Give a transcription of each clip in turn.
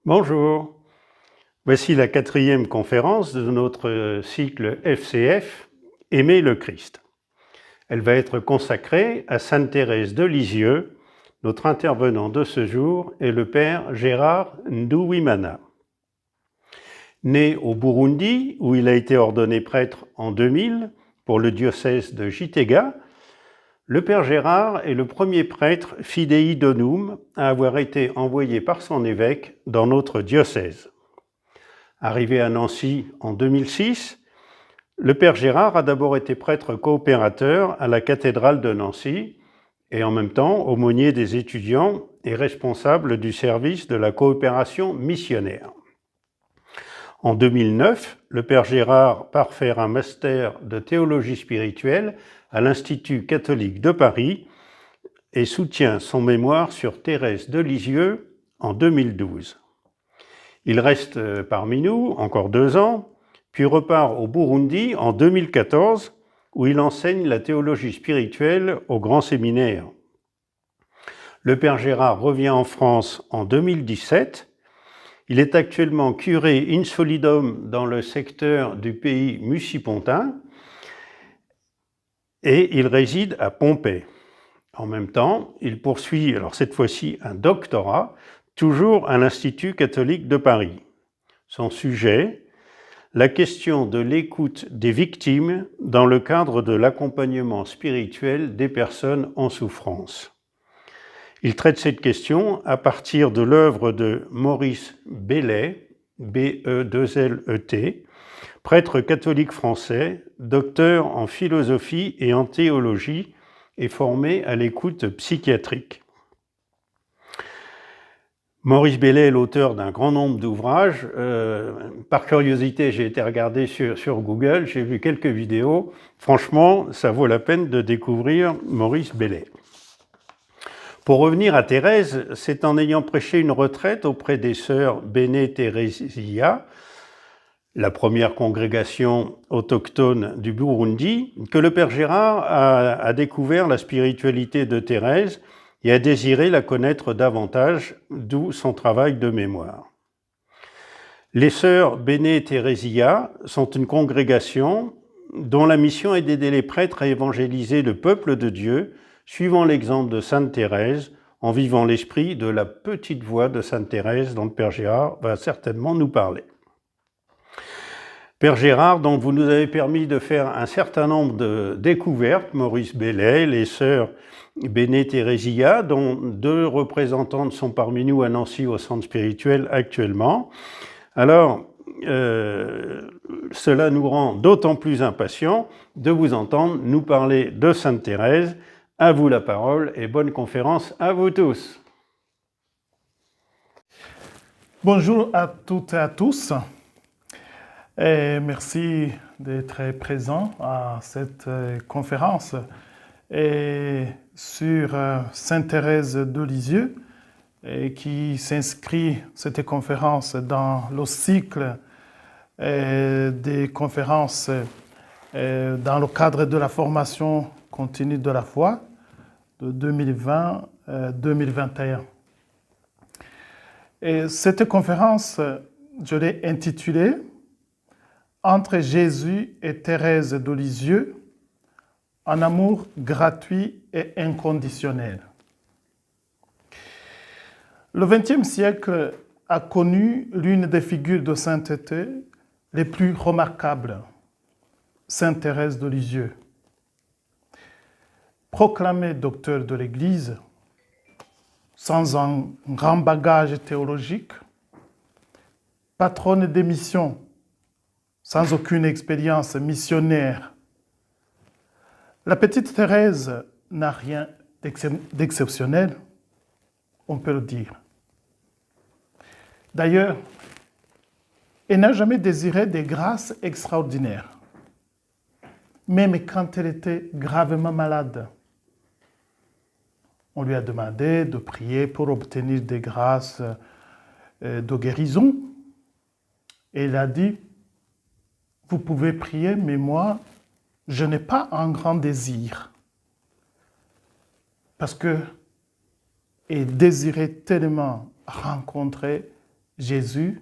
Bonjour, voici la 4e conférence de notre cycle FCF, Aimer le Christ. Elle va être consacrée à Sainte Thérèse de Lisieux. Notre intervenant de ce jour est le père Gérard Nduwimana. Né au Burundi, où il a été ordonné prêtre en 2000 pour le diocèse de Gitega, le père Gérard est le premier prêtre fidei donum à avoir été envoyé par son évêque dans notre diocèse. Arrivé à Nancy en 2006, le père Gérard a d'abord été prêtre coopérateur à la cathédrale de Nancy et en même temps aumônier des étudiants et responsable du service de la coopération missionnaire. En 2009, le père Gérard part faire un master de théologie spirituelle à l'Institut catholique de Paris et soutient son mémoire sur Thérèse de Lisieux en 2012. Il reste parmi nous encore 2 ans, puis repart au Burundi en 2014, où il enseigne la théologie spirituelle au grand séminaire. Le père Gérard revient en France en 2017. Il est actuellement curé in solidum dans le secteur du pays Mussy-Pontin et il réside à Pompée. En même temps, il poursuit, alors cette fois-ci, un doctorat, toujours à l'Institut catholique de Paris. Son sujet, la question de l'écoute des victimes dans le cadre de l'accompagnement spirituel des personnes en souffrance. Il traite cette question à partir de l'œuvre de Maurice Bellet, B-E-2-L-E-T, prêtre catholique français, docteur en philosophie et en théologie et formé à l'écoute psychiatrique. Maurice Bellet est l'auteur d'un grand nombre d'ouvrages. Par curiosité, j'ai été regarder sur Google, j'ai vu quelques vidéos. Franchement, ça vaut la peine de découvrir Maurice Bellet. Pour revenir à Thérèse, c'est en ayant prêché une retraite auprès des sœurs Bene Theresia, la première congrégation autochtone du Burundi, que le père Gérard a découvert la spiritualité de Thérèse et a désiré la connaître davantage, d'où son travail de mémoire. Les sœurs Bene Theresia sont une congrégation dont la mission est d'aider les prêtres à évangéliser le peuple de Dieu, suivant l'exemple de Sainte Thérèse, en vivant l'esprit de la petite voix de Sainte Thérèse dont le père Gérard va certainement nous parler. Père Gérard, donc vous nous avez permis de faire un certain nombre de découvertes, Maurice Bellet, les sœurs Bene Theresia, dont 2 représentantes sont parmi nous à Nancy au centre spirituel actuellement. Alors, cela nous rend d'autant plus impatients de vous entendre nous parler de Sainte Thérèse. À vous la parole et bonne conférence à vous tous. Bonjour à toutes et à tous. Et merci d'être présent à cette conférence sur Sainte Thérèse de Lisieux et qui s'inscrit cette conférence dans le cycle des conférences dans le cadre de la formation continue de la foi de 2020-2021. Et cette conférence, je l'ai intitulée « Entre Jésus et Thérèse de Lisieux, un amour gratuit et inconditionnel ». Le XXe siècle a connu l'une des figures de sainteté les plus remarquables, Sainte Thérèse de Lisieux. Proclamée docteur de l'Église, sans un grand bagage théologique, patronne des missions, sans aucune expérience missionnaire, la petite Thérèse n'a rien d'exceptionnel, on peut le dire. D'ailleurs, elle n'a jamais désiré des grâces extraordinaires, même quand elle était gravement malade. On lui a demandé de prier pour obtenir des grâces de guérison. Et elle a dit, vous pouvez prier, mais moi, je n'ai pas un grand désir. Parce qu'elle désirait tellement rencontrer Jésus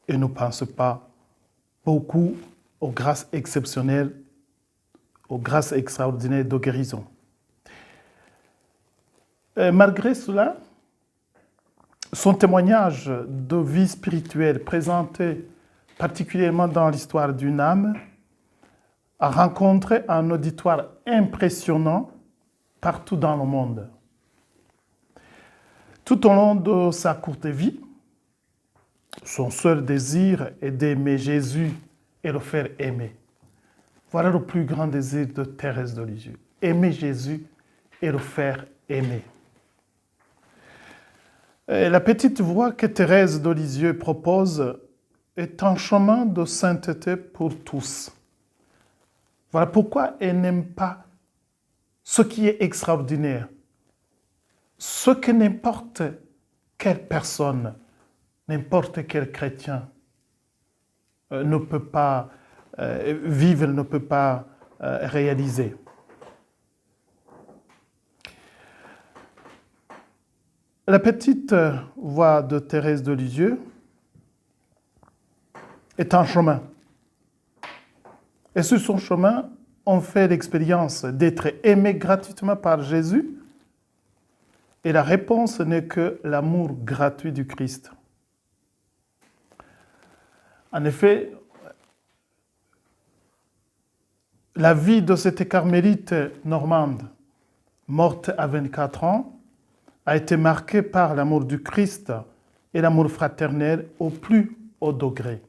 et ne pense pas beaucoup aux grâces exceptionnelles, aux grâces extraordinaires de guérison. Malgré cela, son témoignage de vie spirituelle présenté particulièrement dans l'histoire d'une âme a rencontré un auditoire impressionnant partout dans le monde. Tout au long de sa courte vie, son seul désir est d'aimer Jésus et le faire aimer. Voilà le plus grand désir de Thérèse de Lisieux. Aimer Jésus et le faire aimer. Et la petite voie que Thérèse de Lisieux propose est un chemin de sainteté pour tous. Voilà pourquoi elle n'aime pas ce qui est extraordinaire, ce que n'importe quelle personne, n'importe quel chrétien ne peut pas vivre, ne peut pas réaliser. La petite voie de Thérèse de Lisieux est un chemin. Et sur son chemin, on fait l'expérience d'être aimé gratuitement par Jésus. Et la réponse n'est que l'amour gratuit du Christ. En effet, la vie de cette carmélite normande, morte à 24 ans, a été marquée par l'amour du Christ et l'amour fraternel au plus haut degré.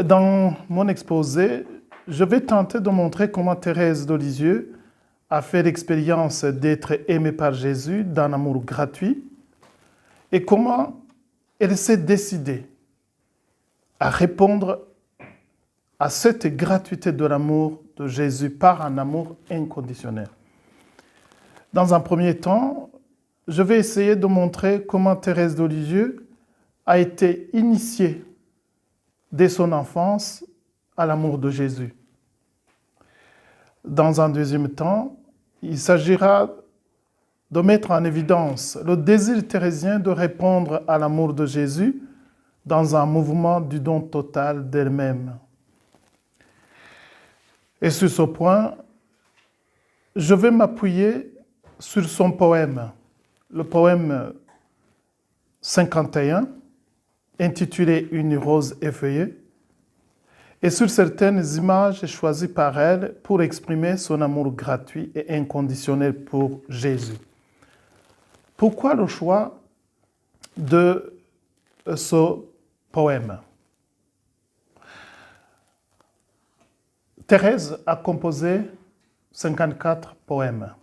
Dans mon exposé, je vais tenter de montrer comment Thérèse de Lisieux a fait l'expérience d'être aimée par Jésus d'un amour gratuit et comment elle s'est décidée à répondre à cette gratuité de l'amour de Jésus par un amour inconditionnel. Dans un premier temps, je vais essayer de montrer comment Thérèse de Lisieux a été initiée dès son enfance à l'amour de Jésus. Dans un deuxième temps, il s'agira de mettre en évidence le désir thérésien de répondre à l'amour de Jésus dans un mouvement du don total d'elle-même. Et sur ce point, je vais m'appuyer sur son poème, le poème 51, intitulé « Une rose effeuillée », et sur certaines images choisies par elle pour exprimer son amour gratuit et inconditionnel pour Jésus. Pourquoi le choix de ce poème? Thérèse a composé 54 poèmes.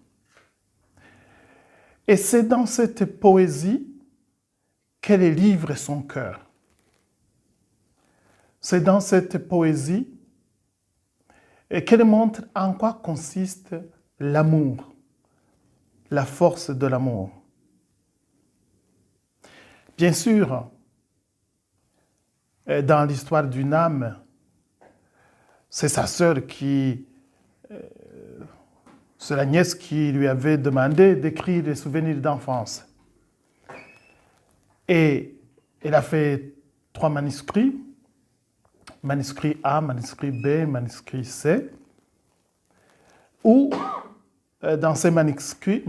Et c'est dans cette poésie qu'elle livre son cœur. C'est dans cette poésie qu'elle montre en quoi consiste l'amour, la force de l'amour. Bien sûr, dans l'histoire d'une âme, c'est sa sœur c'est la nièce qui lui avait demandé d'écrire des souvenirs d'enfance. Et elle a fait 3 manuscrits, manuscrit A, manuscrit B, manuscrit C, où dans ces manuscrits,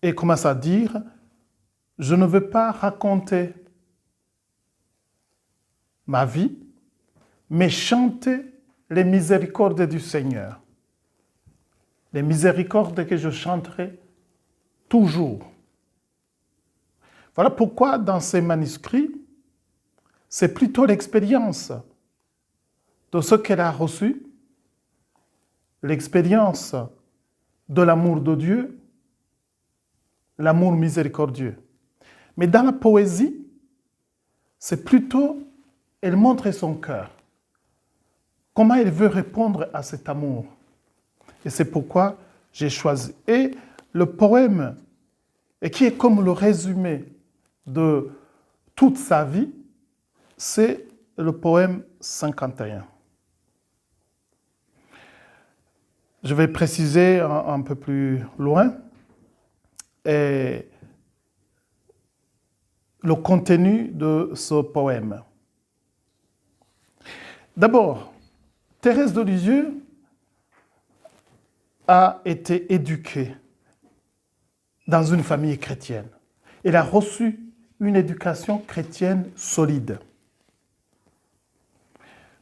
elle commence à dire « Je ne veux pas raconter ma vie, mais chanter les miséricordes du Seigneur. Les miséricordes que je chanterai toujours. » Voilà pourquoi dans ces manuscrits, c'est plutôt l'expérience de ce qu'elle a reçu, l'expérience de l'amour de Dieu, l'amour miséricordieux. Mais dans la poésie, c'est plutôt, elle montre son cœur. Comment elle veut répondre à cet amour. Et c'est pourquoi j'ai choisi. Et le poème, et qui est comme le résumé de toute sa vie, c'est le poème 51. Je vais préciser un peu plus loin le contenu de ce poème. D'abord, Thérèse de Lisieux a été éduquée dans une famille chrétienne. Elle a reçu une éducation chrétienne solide.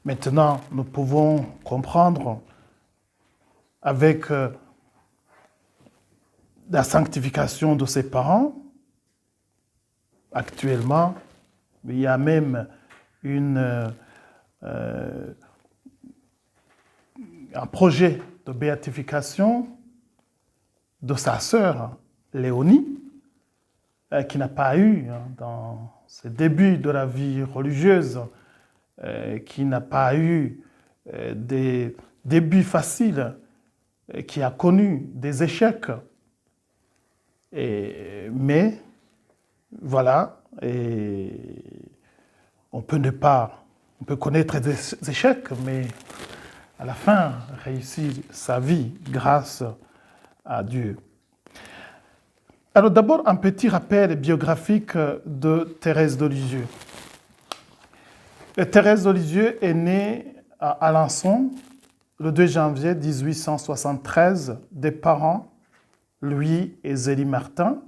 Maintenant, nous pouvons comprendre avec la sanctification de ses parents. Actuellement, il y a même un projet de béatification de sa sœur Léonie, qui n'a pas eu, dans ses débuts de la vie religieuse, qui n'a pas eu des débuts faciles, qui a connu des échecs. Mais voilà, on peut connaître des échecs, mais à la fin, réussir sa vie grâce à Dieu. Alors d'abord, un petit rappel biographique de Thérèse de Lisieux. Thérèse de Lisieux est née à Alençon le 2 janvier 1873 des parents Louis et Zélie Martin,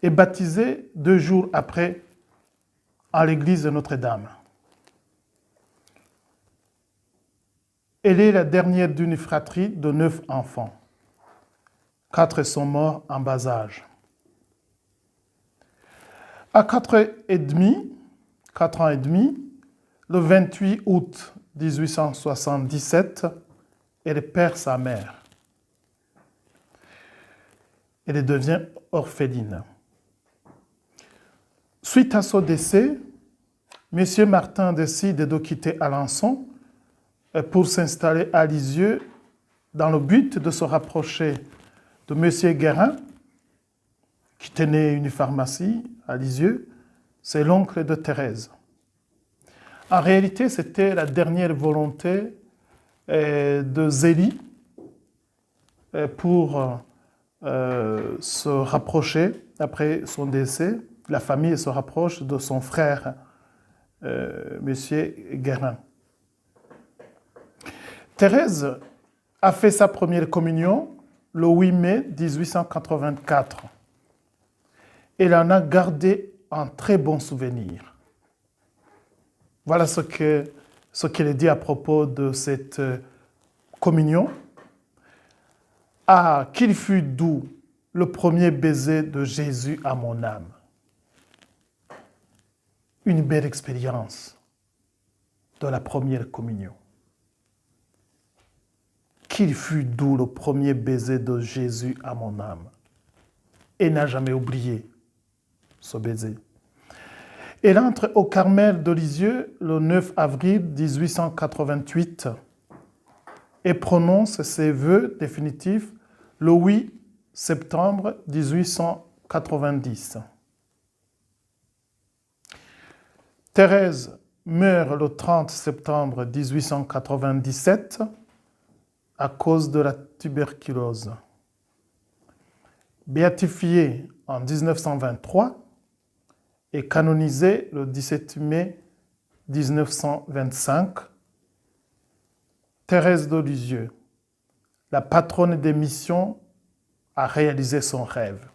et baptisée 2 jours après à l'église de Notre-Dame. Elle est la dernière d'une fratrie de 9 enfants. 4 sont morts en bas âge. À 4 ans et demi, le 28 août 1877, elle perd sa mère. Elle devient orpheline. Suite à son décès, M. Martin décide de quitter Alençon pour s'installer à Lisieux dans le but de se rapprocher de M. Guérin, qui tenait une pharmacie à Lisieux. C'est l'oncle de Thérèse. En réalité, c'était la dernière volonté de Zélie pour se rapprocher, après son décès, la famille se rapproche de son frère, M. Guérin. Thérèse a fait sa première communion le 8 mai 1884. Elle en a gardé un très bon souvenir. Voilà ce qu'elle dit à propos de cette communion. « Ah, qu'il fut doux le premier baiser de Jésus à mon âme. » Une belle expérience de la première communion. Qu'il fut doux le premier baiser de Jésus à mon âme. Elle n'a jamais oublié ce baiser. Elle entre au Carmel de Lisieux le 9 avril 1888 et prononce ses vœux définitifs le 8 septembre 1890. Thérèse meurt le 30 septembre 1897 à cause de la tuberculose. Béatifiée en 1923 et canonisée le 17 mai 1925, Thérèse de Lisieux, la patronne des missions, a réalisé son rêve.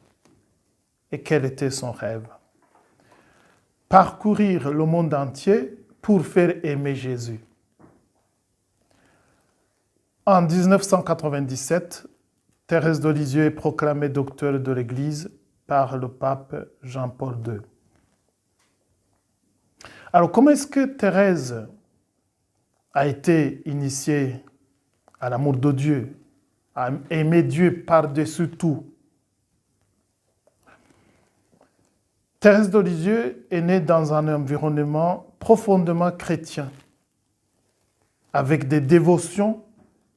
Et quel était son rêve? Parcourir le monde entier pour faire aimer Jésus. En 1997, Thérèse de Lisieux est proclamée docteur de l'Église par le pape Jean-Paul II. Alors, comment est-ce que Thérèse a été initiée à l'amour de Dieu, à aimer Dieu par-dessus tout? Thérèse de Lisieux est née dans un environnement profondément chrétien, avec des dévotions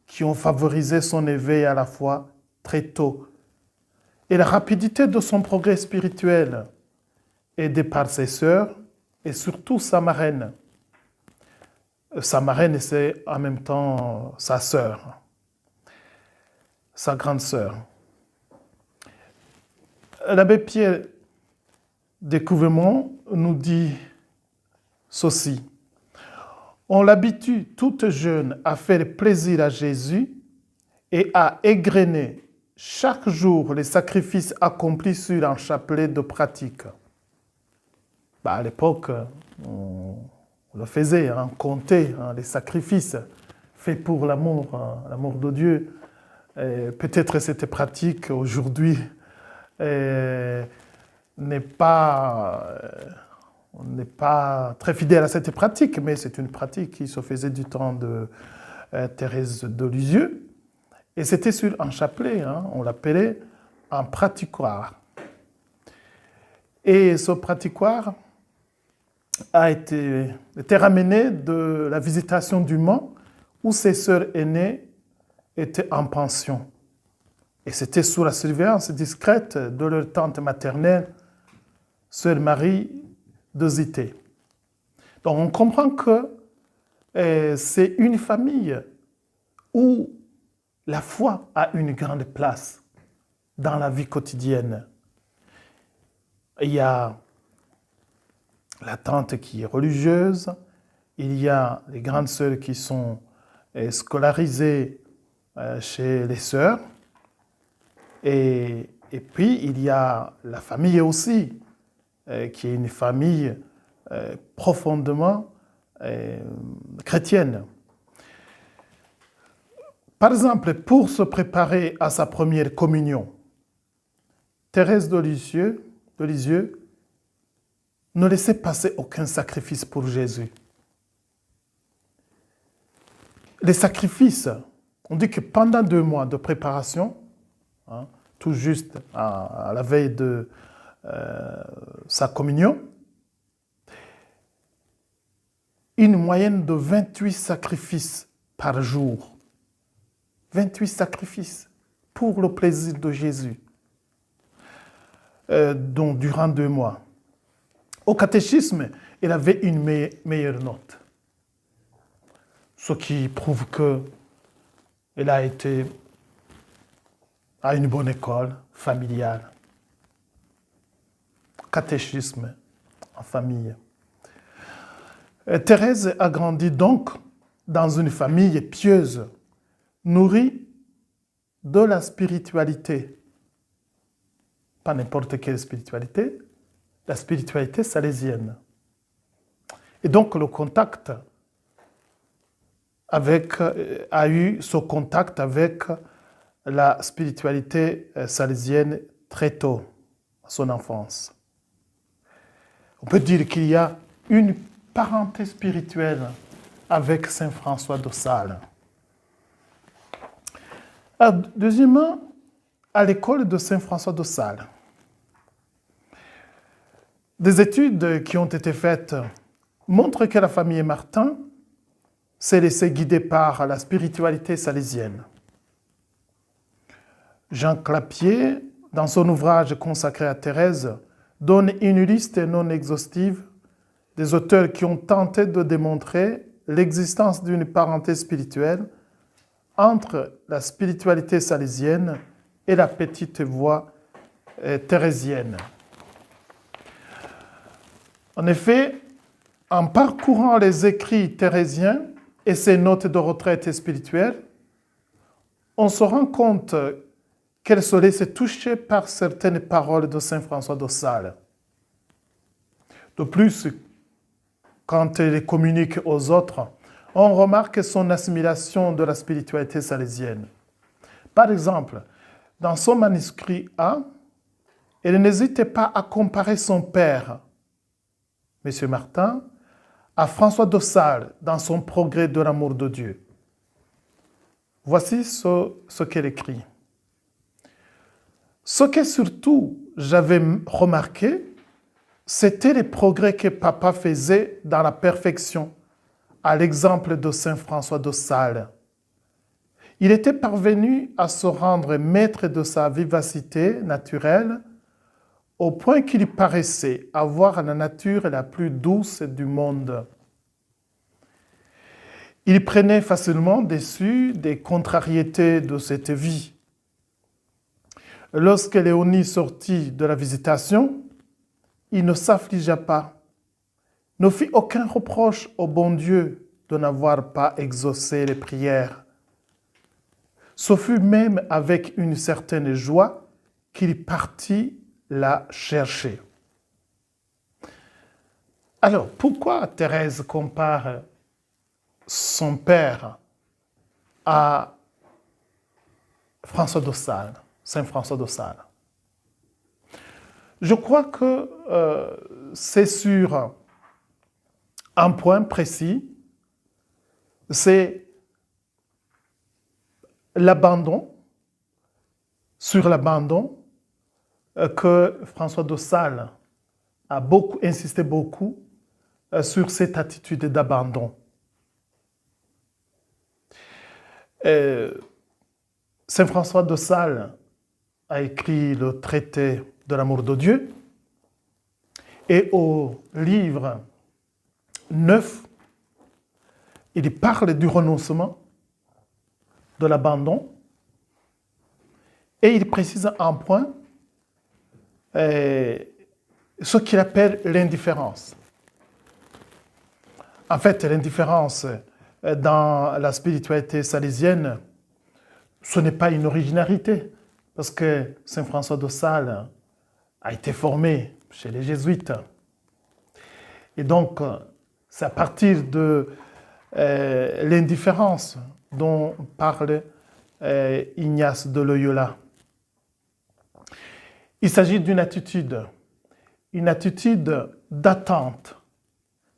qui ont favorisé son éveil à la foi très tôt, et la rapidité de son progrès spirituel, aidée par ses sœurs et surtout sa marraine. Sa marraine, c'est en même temps sa sœur, sa grande sœur. L'abbé Pierre de Couvremont nous dit ceci. On l'habitue toute jeune à faire plaisir à Jésus et à égrener chaque jour les sacrifices accomplis sur un chapelet de pratique. À l'époque, on le faisait, on comptait les sacrifices faits pour l'amour de Dieu. Peut-être cette pratique aujourd'hui on n'est pas très fidèle à cette pratique, mais c'est une pratique qui se faisait du temps de Thérèse de Lisieux. Et c'était sur un chapelet, on l'appelait un pratiquoire. Et ce pratiquoire a été ramené de la visitation du Mans, où ses sœurs aînées étaient en pension. Et c'était sous la surveillance discrète de leur tante maternelle, sœur Marie de Zité. Donc on comprend que c'est une famille où la foi a une grande place dans la vie quotidienne. Il y a la tante qui est religieuse, il y a les grandes sœurs qui sont scolarisées chez les sœurs, et puis il y a la famille aussi, qui est une famille profondément chrétienne. Par exemple, pour se préparer à sa première communion, Thérèse de Lisieux ne laissait passer aucun sacrifice pour Jésus. Les sacrifices, on dit que pendant 2 mois de préparation, tout juste à la veille de sa communion, une moyenne de 28 sacrifices par jour. 28 sacrifices pour le plaisir de Jésus, donc durant 2 mois. Au catéchisme, il avait une meilleure note, ce qui prouve qu'elle a été à une bonne école familiale. Catéchisme en famille. Thérèse a grandi donc dans une famille pieuse, nourrie de la spiritualité. Pas n'importe quelle spiritualité, la spiritualité salésienne. Et donc le contact a eu ce contact avec la spiritualité salésienne très tôt, à son enfance. On peut dire qu'il y a une parenté spirituelle avec Saint François de Sales. Deuxièmement, à l'école de Saint François de Sales, des études qui ont été faites montrent que la famille Martin s'est laissée guider par la spiritualité salésienne. Jean Clapier, dans son ouvrage consacré à Thérèse, donne une liste non exhaustive des auteurs qui ont tenté de démontrer l'existence d'une parenté spirituelle entre la spiritualité salésienne et la petite voie thérésienne. En effet, en parcourant les écrits thérésiens et ses notes de retraite spirituelle, on se rend compte qu'elle se laisse toucher par certaines paroles de Saint François de Sales. De plus, quand elle les communique aux autres, on remarque son assimilation de la spiritualité salésienne. Par exemple, dans son manuscrit A, elle n'hésitait pas à comparer son père, M. Martin, à François de Sales dans son Progrès de l'amour de Dieu. Voici ce qu'elle écrit. Ce que surtout j'avais remarqué, c'était les progrès que papa faisait dans la perfection, à l'exemple de Saint François de Sales. Il était parvenu à se rendre maître de sa vivacité naturelle au point qu'il paraissait avoir la nature la plus douce du monde. Il prenait facilement dessus des contrariétés de cette vie. lorsque Léonie sortit de la visitation, il ne s'affligea pas, ne fit aucun reproche au bon Dieu de n'avoir pas exaucé les prières. Ce fut même avec une certaine joie qu'il partit la chercher. Alors, pourquoi Thérèse compare son père à François de Sales, Saint François de Sales? Je crois que c'est sur un point précis, c'est l'abandon, sur l'abandon que François de Sales a insisté beaucoup sur cette attitude d'abandon. Saint François de Sales a écrit le traité de l'amour de Dieu et au livre 9, il parle du renoncement, de l'abandon et il précise un point, ce qu'il appelle l'indifférence. En fait, l'indifférence dans la spiritualité salésienne, ce n'est pas une originalité, parce que Saint François de Sales a été formé chez les jésuites. Et donc, c'est à partir de l'indifférence dont parle Ignace de Loyola. Il s'agit d'une attitude d'attente,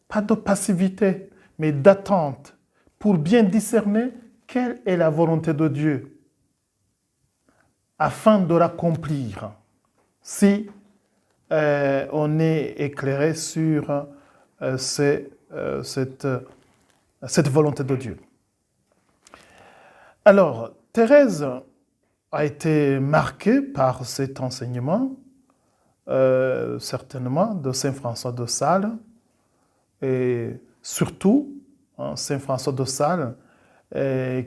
pas de passivité, mais d'attente pour bien discerner quelle est la volonté de Dieu afin de l'accomplir si on est éclairé sur cette volonté de Dieu. Alors, Thérèse a été marquée par cet enseignement, certainement, de Saint François de Sales, et surtout, Saint François de Sales,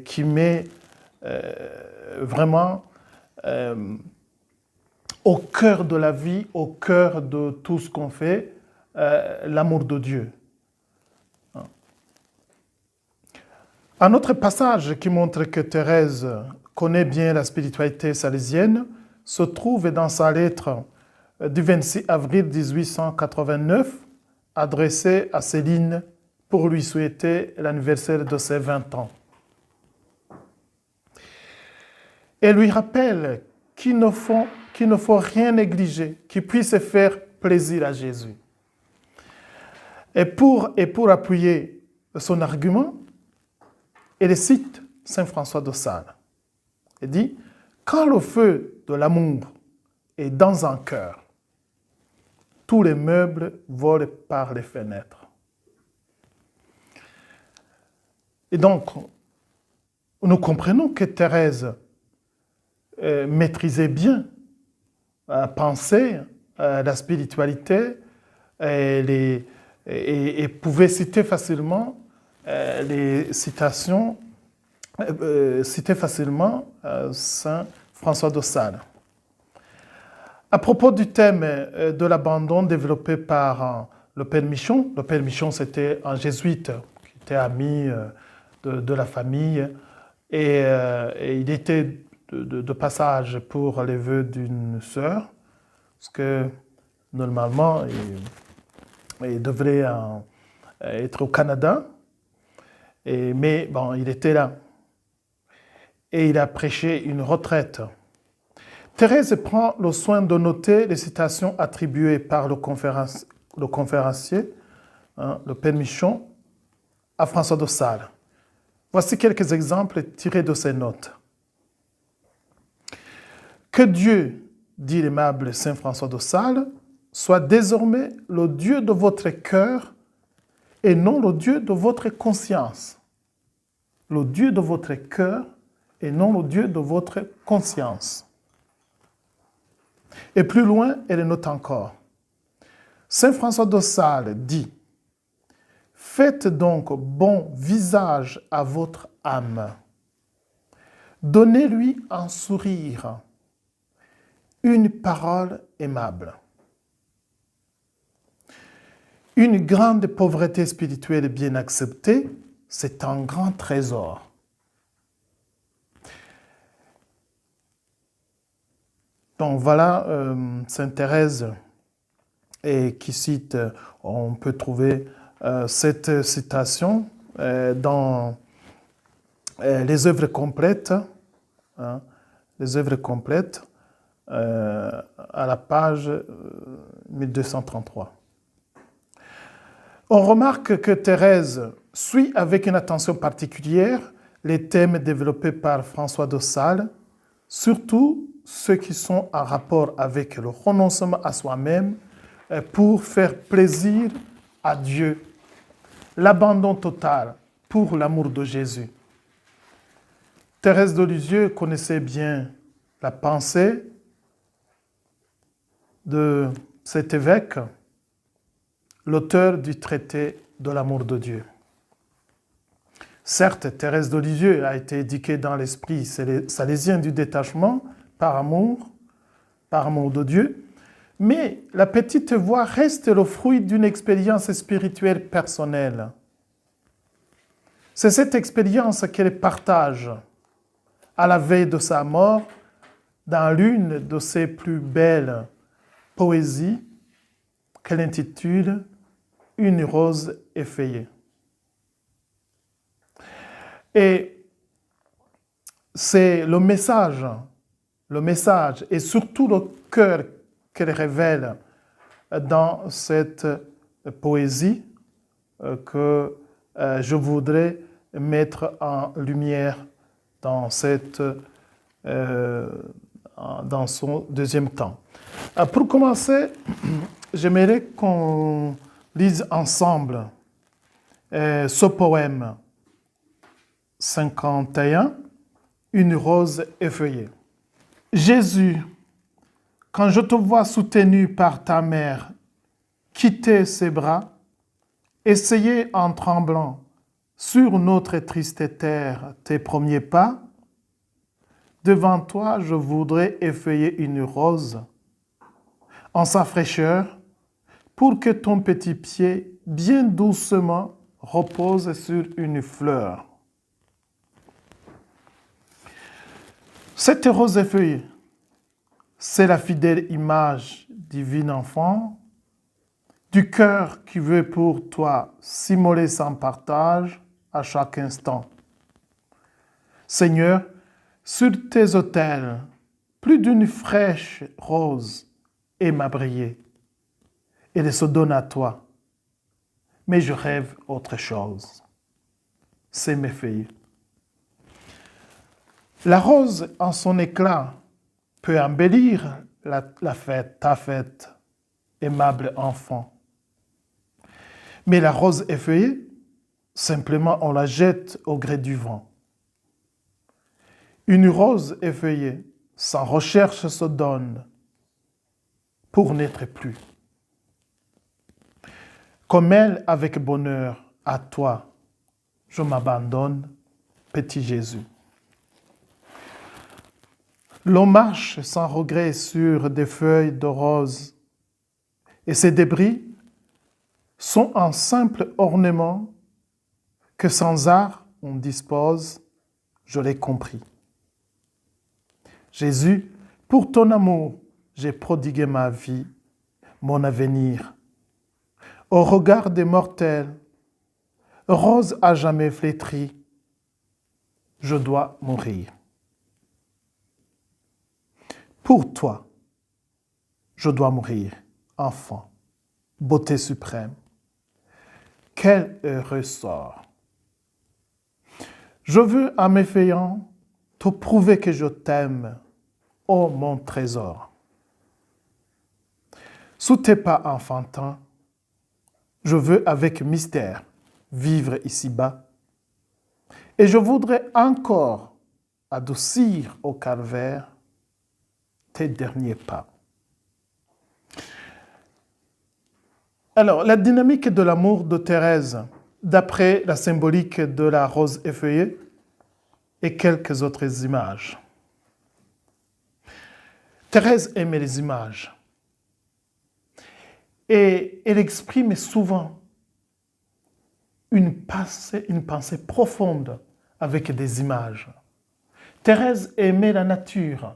qui met vraiment au cœur de la vie, au cœur de tout ce qu'on fait, l'amour de Dieu. Un autre passage qui montre que Thérèse connaît bien la spiritualité salésienne se trouve dans sa lettre du 26 avril 1889, adressée à Céline pour lui souhaiter l'anniversaire de ses 20 ans. Elle lui rappelle qu'il ne faut rien négliger, qui puisse faire plaisir à Jésus. Et pour appuyer son argument, elle cite Saint François de Sales. Elle dit « Quand le feu de l'amour est dans un cœur, tous les meubles volent par les fenêtres. » Et donc, nous comprenons que Thérèse maîtrisait bien, pensait la spiritualité et pouvait citer facilement citer facilement Saint François de Sales. À propos du thème de l'abandon développé par le Père Michon c'était un jésuite qui était ami de la famille et il était de passage pour les vœux d'une sœur, parce que normalement il devrait être au Canada. Mais bon, il était là. Et il a prêché une retraite. Thérèse prend le soin de noter les citations attribuées par le conférencier, le Père Michon, à François de Sales. Voici quelques exemples tirés de ses notes. Que Dieu, dit l'aimable Saint François de Sales, soit désormais le Dieu de votre cœur et non le Dieu de votre conscience. Le Dieu de votre cœur et non le Dieu de votre conscience. Et plus loin, elle note encore. Saint François de Sales dit « Faites donc bon visage à votre âme. Donnez-lui un sourire une parole aimable. Une grande pauvreté spirituelle bien acceptée, c'est un grand trésor. Donc voilà Sainte Thérèse qui cite, on peut trouver cette citation dans les œuvres complètes, les œuvres complètes à la page 1233. On remarque que Thérèse suit avec une attention particulière les thèmes développés par François de Sales, surtout ceux qui sont en rapport avec le renoncement à soi-même pour faire plaisir à Dieu, l'abandon total pour l'amour de Jésus. Thérèse de Lisieux connaissait bien la pensée de cet évêque, l'auteur du traité de l'amour de Dieu. Certes, Thérèse de Lisieux a été éduquée dans l'esprit salésien du détachement par amour de Dieu, mais la petite voix reste le fruit d'une expérience spirituelle personnelle. C'est cette expérience qu'elle partage à la veille de sa mort dans l'une de ses plus belles poésies qu'elle intitule « Une rose effeuillée ». Et c'est le message et surtout le cœur qu'elle révèle dans cette poésie que je voudrais mettre en lumière dans son deuxième temps. Pour commencer, j'aimerais qu'on lise ensemble ce poème 51, Une rose effeuillée. Jésus, quand je te vois soutenu par ta mère, quitter ses bras, essayer en tremblant sur notre triste terre tes premiers pas, devant toi je voudrais effeuiller une rose en sa fraîcheur pour que ton petit pied bien doucement repose sur une fleur. Cette rose effeuillée, c'est la fidèle image divine enfant, du cœur qui veut pour toi s'immoler sans partage à chaque instant. Seigneur, sur tes autels, plus d'une fraîche rose aime à briller. Elle se donne à toi, mais je rêve autre chose. C'est m'effeuiller. La rose, en son éclat, peut embellir la fête, ta fête, aimable enfant. Mais la rose effeuillée, simplement on la jette au gré du vent. Une rose effeuillée, sans recherche se donne pour n'être plus. Comme elle, avec bonheur, à toi, je m'abandonne, petit Jésus. L'on marche sans regret sur des feuilles de rose, et ces débris sont un simple ornement que sans art on dispose, je l'ai compris. Jésus, pour ton amour, j'ai prodigué ma vie, mon avenir. Au regard des mortels, rose à jamais flétrie, je dois mourir. Pour toi, je dois mourir, enfant, beauté suprême. Quel heureux sort! Je veux, en m'effeuillant, te prouver que je t'aime, ô mon trésor. Sous tes pas enfantins, je veux avec mystère vivre ici-bas, et je voudrais encore adoucir au calvaire tes derniers pas. Alors, la dynamique de l'amour de Thérèse, d'après la symbolique de la rose effeuillée et quelques autres images. Thérèse aimait les images. Et elle exprime souvent une pensée profonde avec des images. Thérèse aimait la nature.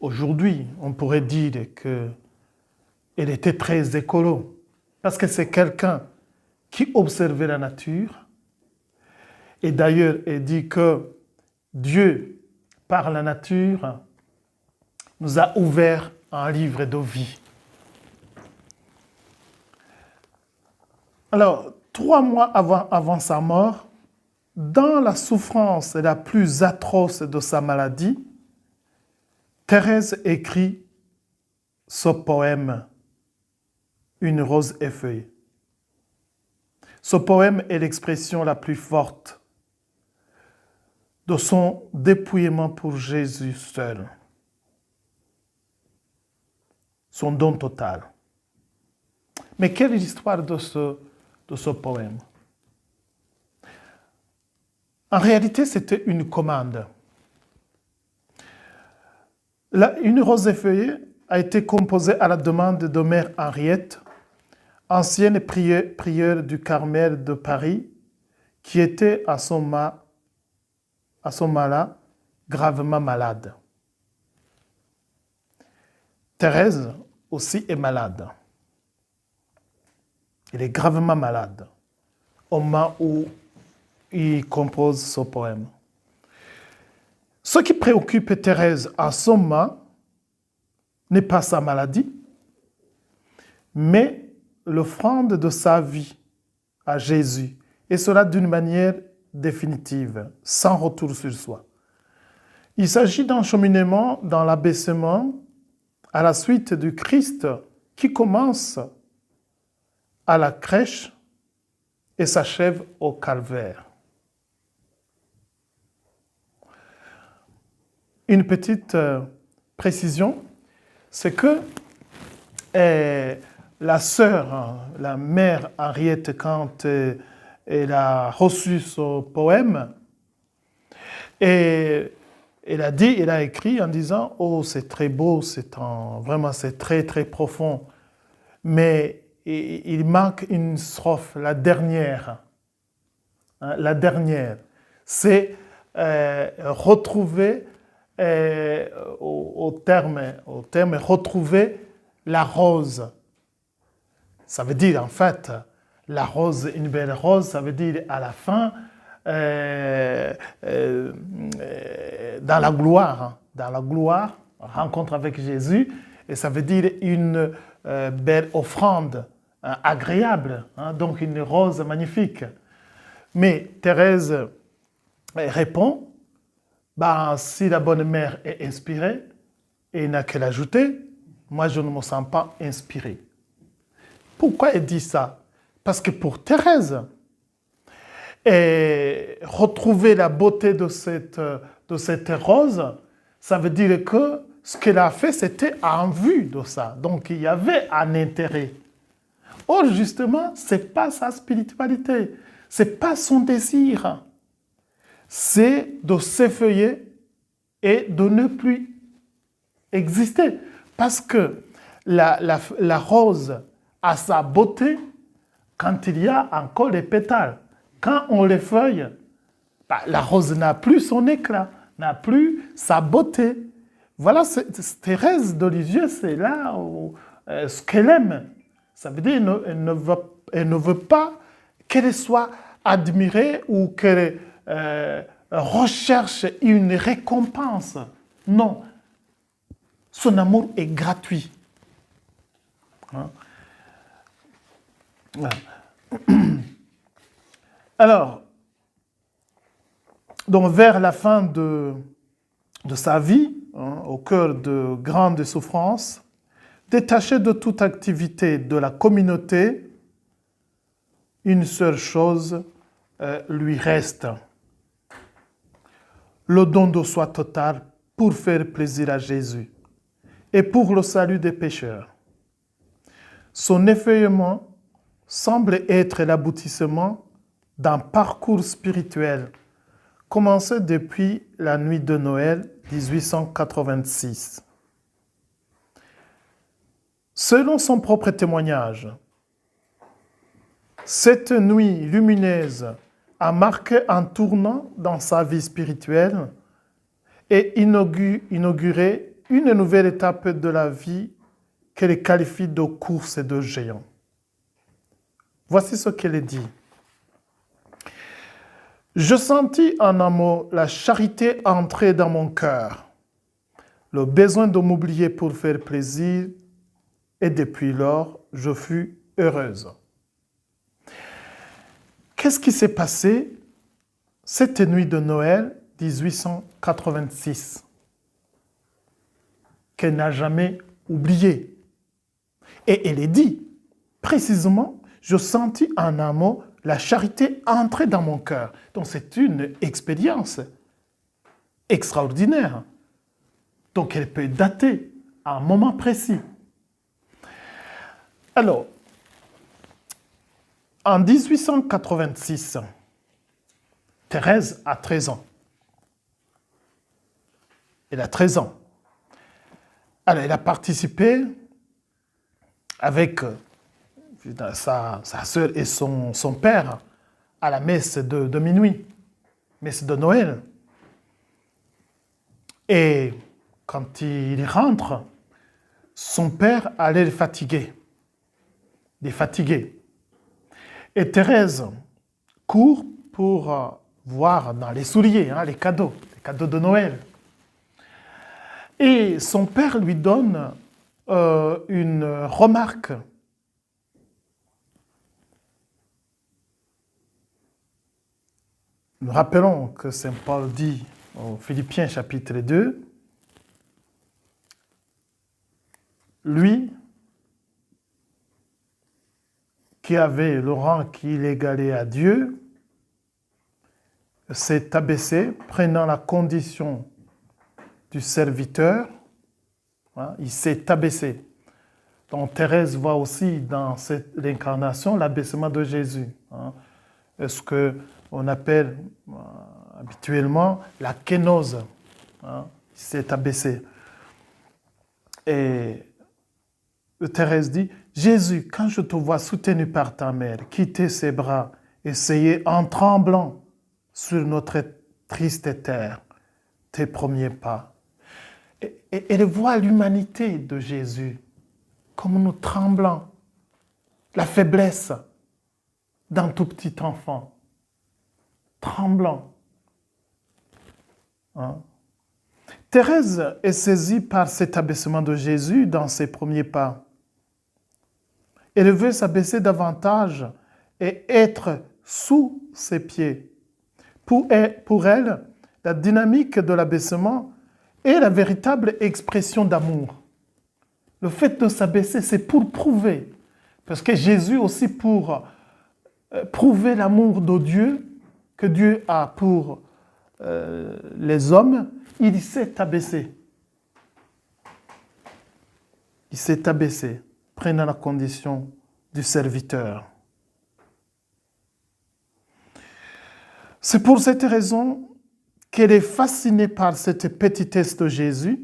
Aujourd'hui, on pourrait dire qu'elle était très écolo, parce que c'est quelqu'un qui observait la nature. Et d'ailleurs, elle dit que Dieu, par la nature, nous a ouvert un livre de vie. Alors, 3 mois avant sa mort, dans la souffrance la plus atroce de sa maladie, Thérèse écrit ce poème, Une rose effeuillée. Ce poème est l'expression la plus forte de son dépouillement pour Jésus seul, son don total. Mais quelle est l'histoire de ce poème? En réalité, c'était une commande. Une rose effeuillée a été composée à la demande de Mère Henriette, ancienne prieure du Carmel de Paris, qui était à ce moment-là gravement malade. Thérèse aussi est malade. Elle est gravement malade au moment où il compose ce poème. Ce qui préoccupe Thérèse en ce moment n'est pas sa maladie, mais l'offrande de sa vie à Jésus, et cela d'une manière définitive, sans retour sur soi. Il s'agit d'un cheminement dans l'abaissement à la suite du Christ qui commence à la crèche et s'achève au calvaire. Une petite précision, c'est que la sœur, la mère Henriette, quand elle a reçu ce poème, et elle a écrit en disant « Oh, c'est très beau, vraiment c'est très très profond, mais il manque une strophe, la dernière. La dernière, c'est retrouver au terme retrouver la rose. Ça veut dire en fait, la rose, une belle rose, ça veut dire à la fin, dans la gloire, rencontre avec Jésus, et ça veut dire une belle offrande, agréable, donc une rose magnifique. Mais Thérèse répond, si la bonne mère est inspirée, et n'a qu'à l'ajouter, moi je ne me sens pas inspiré. Pourquoi elle dit ça? Parce que pour Thérèse, retrouver la beauté de cette rose, ça veut dire que ce qu'elle a fait, c'était en vue de ça. Donc il y avait un intérêt. Or, justement, ce n'est pas sa spiritualité, ce n'est pas son désir. C'est de s'effeuiller et de ne plus exister. Parce que la rose a sa beauté quand il y a encore les pétales. Quand on les feuille, la rose n'a plus son éclat, n'a plus sa beauté. Voilà, Thérèse de Lisieux, c'est là ce qu'elle aime. Ça veut dire qu'elle ne veut pas qu'elle soit admirée ou qu'elle recherche une récompense. Non. Son amour est gratuit. Alors, donc vers la fin de sa vie, au cœur de grandes souffrances, détachée de toute activité de la communauté, une seule chose lui reste. Le don de soi total pour faire plaisir à Jésus et pour le salut des pécheurs. Son effeuillement semble être l'aboutissement d'un parcours spirituel commencé depuis la nuit de Noël 1886. Selon son propre témoignage, cette nuit lumineuse a marqué un tournant dans sa vie spirituelle et inauguré une nouvelle étape de la vie qu'elle qualifie de course de géants. Voici ce qu'elle dit. Je sentis en un mot la charité entrer dans mon cœur, le besoin de m'oublier pour faire plaisir, et depuis lors, je fus heureuse. Qu'est-ce qui s'est passé cette nuit de Noël 1886 qu'elle n'a jamais oublié? Et elle est dit, précisément, je sentis en un mot la charité entrer dans mon cœur. Donc c'est une expérience extraordinaire. Donc elle peut dater à un moment précis. Alors, en 1886, Thérèse a 13 ans. Elle a 13 ans. Alors, elle a participé avec sa sœur et son père à la messe de minuit, messe de Noël. Et quand il rentre, son père allait le fatiguer. Et Thérèse court pour voir dans les souliers les cadeaux de Noël. Et son père lui donne une remarque. Nous rappelons que Saint Paul dit au Philippiens chapitre 2, lui, qui avait le rang qui l'égalait à Dieu, s'est abaissé, prenant la condition du serviteur. Il s'est abaissé. Donc Thérèse voit aussi dans cette incarnation l'abaissement de Jésus. Ce qu'on appelle habituellement la kénose. Il s'est abaissé. Et Thérèse dit, Jésus, quand je te vois soutenu par ta mère, quitter ses bras, essayer en tremblant sur notre triste terre, tes premiers pas. Et elle voit l'humanité de Jésus, comme nous tremblons, la faiblesse d'un tout petit enfant, tremblant. Thérèse est saisie par cet abaissement de Jésus dans ses premiers pas. Elle veut s'abaisser davantage et être sous ses pieds. Pour elle, la dynamique de l'abaissement est la véritable expression d'amour. Le fait de s'abaisser, c'est pour prouver. Parce que Jésus aussi, pour prouver l'amour de Dieu, que Dieu a pour les hommes, il s'est abaissé. Il s'est abaissé, prenant la condition du serviteur. C'est pour cette raison qu'elle est fascinée par cette petitesse de Jésus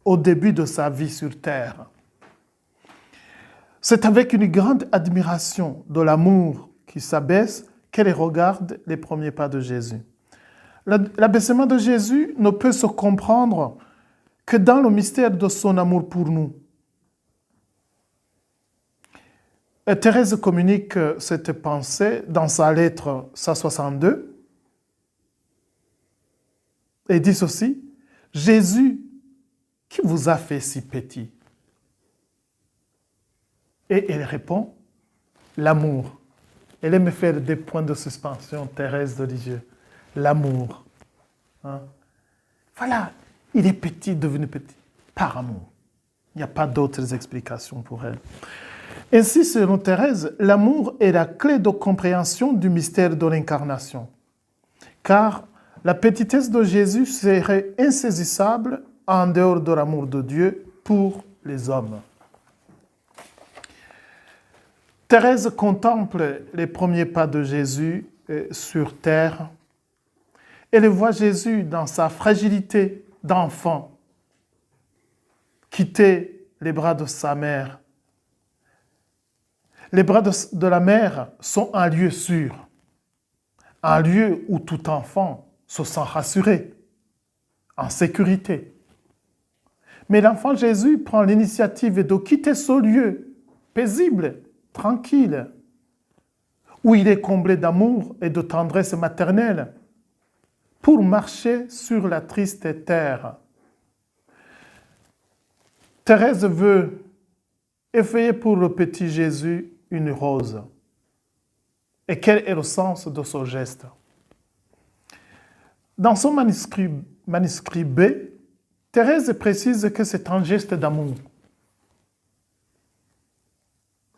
au début de sa vie sur terre. C'est avec une grande admiration de l'amour qui s'abaisse qu'elle regarde les premiers pas de Jésus. L'abaissement de Jésus ne peut se comprendre que dans le mystère de son amour pour nous. Et Thérèse communique cette pensée dans sa lettre 162. Et dit ceci, « Jésus, qui vous a fait si petit ?» Et elle répond, « L'amour. » Elle aime faire des points de suspension, Thérèse de Lisieux. L'amour. Voilà, il est petit, devenu petit, par amour. Il n'y a pas d'autres explications pour elle. Ainsi, selon Thérèse, l'amour est la clé de compréhension du mystère de l'incarnation. Car la petitesse de Jésus serait insaisissable en dehors de l'amour de Dieu pour les hommes. Thérèse contemple les premiers pas de Jésus sur terre Elle voit Jésus dans sa fragilité d'enfant, quitter les bras de sa mère. Les bras de la mère sont un lieu sûr, un lieu où tout enfant se sent rassuré, en sécurité. Mais l'enfant Jésus prend l'initiative de quitter ce lieu paisible, tranquille, où il est comblé d'amour et de tendresse maternelle, pour marcher sur la triste terre. Thérèse veut effeuiller pour le petit Jésus une rose. Et quel est le sens de ce geste? Dans son manuscrit B, Thérèse précise que c'est un geste d'amour.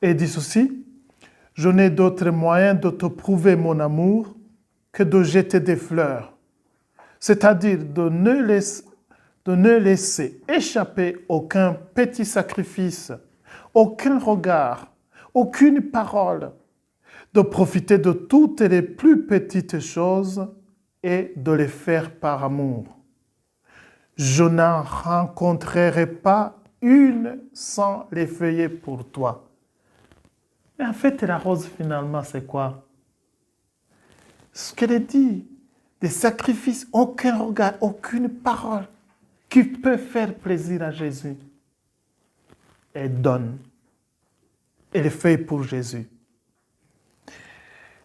Elle dit ceci: « Je n'ai d'autre moyen de te prouver mon amour que de jeter des fleurs, c'est-à-dire de ne laisser échapper aucun petit sacrifice, aucun regard, aucune parole, de profiter de toutes les plus petites choses et de les faire par amour. Je n'en rencontrerai pas une sans l'effeuiller pour toi. » Mais en fait, la rose, finalement, c'est quoi? Ce qu'elle dit, des sacrifices, aucun regard, aucune parole qui peut faire plaisir à Jésus. Elle donne. Elle fait pour Jésus.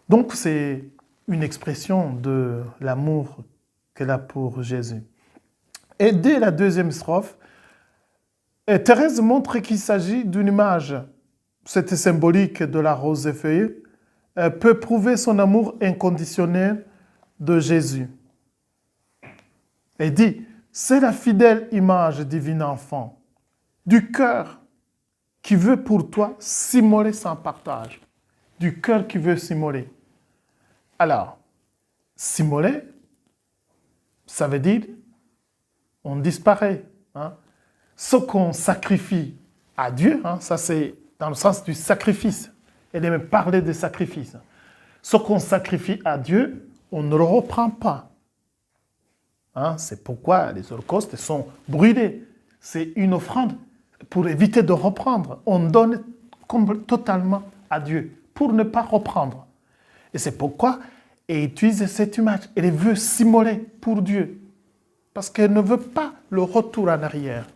Donc, c'est une expression de l'amour qu'elle a pour Jésus. Et dès la deuxième strophe, Thérèse montre qu'il s'agit d'une image. Cette symbolique de la rose effeuillée peut prouver son amour inconditionnel de Jésus. Elle dit, c'est la fidèle image divine enfant, du cœur qui veut pour toi s'immoler sans partage, du cœur qui veut s'immoler. Alors, s'immoler, ça veut dire on disparaît. Hein. Ce qu'on sacrifie à Dieu, hein, ça c'est dans le sens du sacrifice. Elle aime parler de sacrifice. Ce qu'on sacrifie à Dieu, on ne le reprend pas. Hein, c'est pourquoi les holocaustes sont brûlés. C'est une offrande pour éviter de reprendre. On donne totalement à Dieu pour ne pas reprendre. Et c'est pourquoi elle utilise cette image. Elle veut s'immoler pour Dieu. Parce qu'elle ne veut pas le retour en arrière.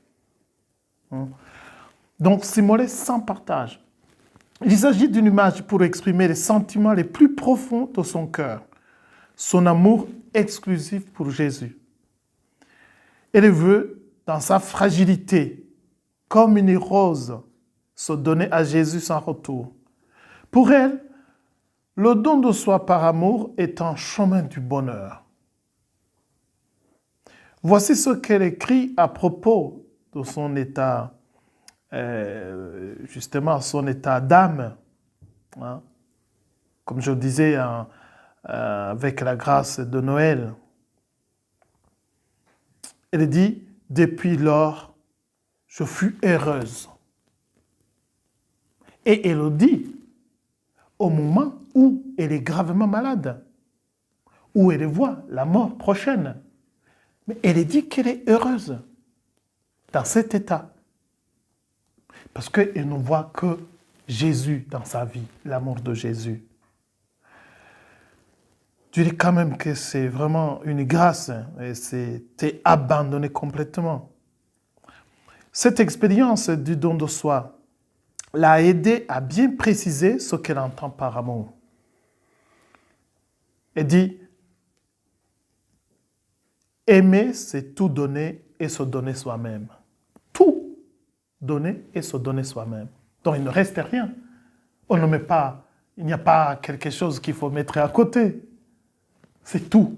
Donc, s'immoler sans partage. Il s'agit d'une image pour exprimer les sentiments les plus profonds de son cœur. Son amour exclusif pour Jésus. Elle veut, dans sa fragilité, comme une rose, se donner à Jésus sans retour. Pour elle, le don de soi par amour est un chemin du bonheur. Voici ce qu'elle écrit à propos de son état, justement son état d'âme. Hein? Comme je le disais, avec la grâce de Noël. Elle dit, depuis lors, je fus heureuse. Et elle le dit au moment où elle est gravement malade, où elle voit la mort prochaine. Mais elle dit qu'elle est heureuse dans cet état. Parce qu'elle ne voit que Jésus dans sa vie, l'amour de Jésus. Je dis quand même que c'est vraiment une grâce et c'était abandonné complètement. Cette expérience du don de soi l'a aidé à bien préciser ce qu'elle entend par amour. Elle dit, aimer, c'est tout donner et se donner soi-même. Tout donner et se donner soi-même. Donc il ne reste rien. On ne met pas, il n'y a pas quelque chose qu'il faut mettre à côté. C'est tout.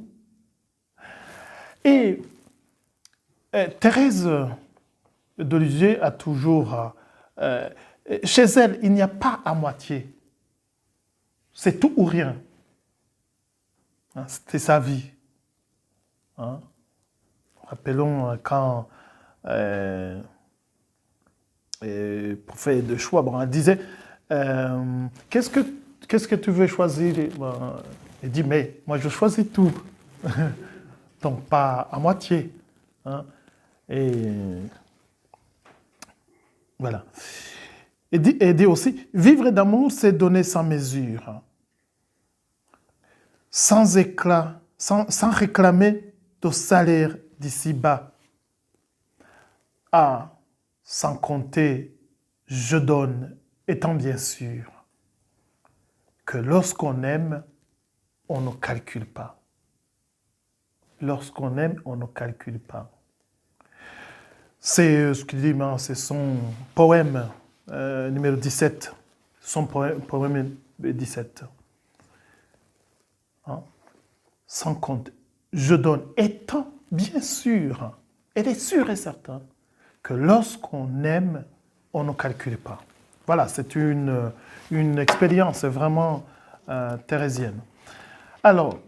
Et Thérèse de Lisieux a toujours, chez elle, il n'y a pas à moitié. C'est tout ou rien. Hein, c'était sa vie. Hein? Rappelons quand, pour faire des choix, bon, elle disait, qu'est-ce que tu veux choisir? Elle dit, mais moi je choisis tout. donc pas à moitié. Hein. Et voilà. Et dit aussi, vivre d'amour, c'est donner sans mesure, sans éclat, sans réclamer de salaire d'ici-bas. Ah, sans compter, je donne, étant bien sûr que lorsqu'on aime, on ne calcule pas. Lorsqu'on aime, on ne calcule pas. C'est ce qu'il dit, c'est son poème numéro 17. Son poème 17. Hein? Sans compte, je donne, étant bien sûr, elle est sûre et certain que lorsqu'on aime, on ne calcule pas. Voilà, c'est une expérience vraiment thérésienne. Alors,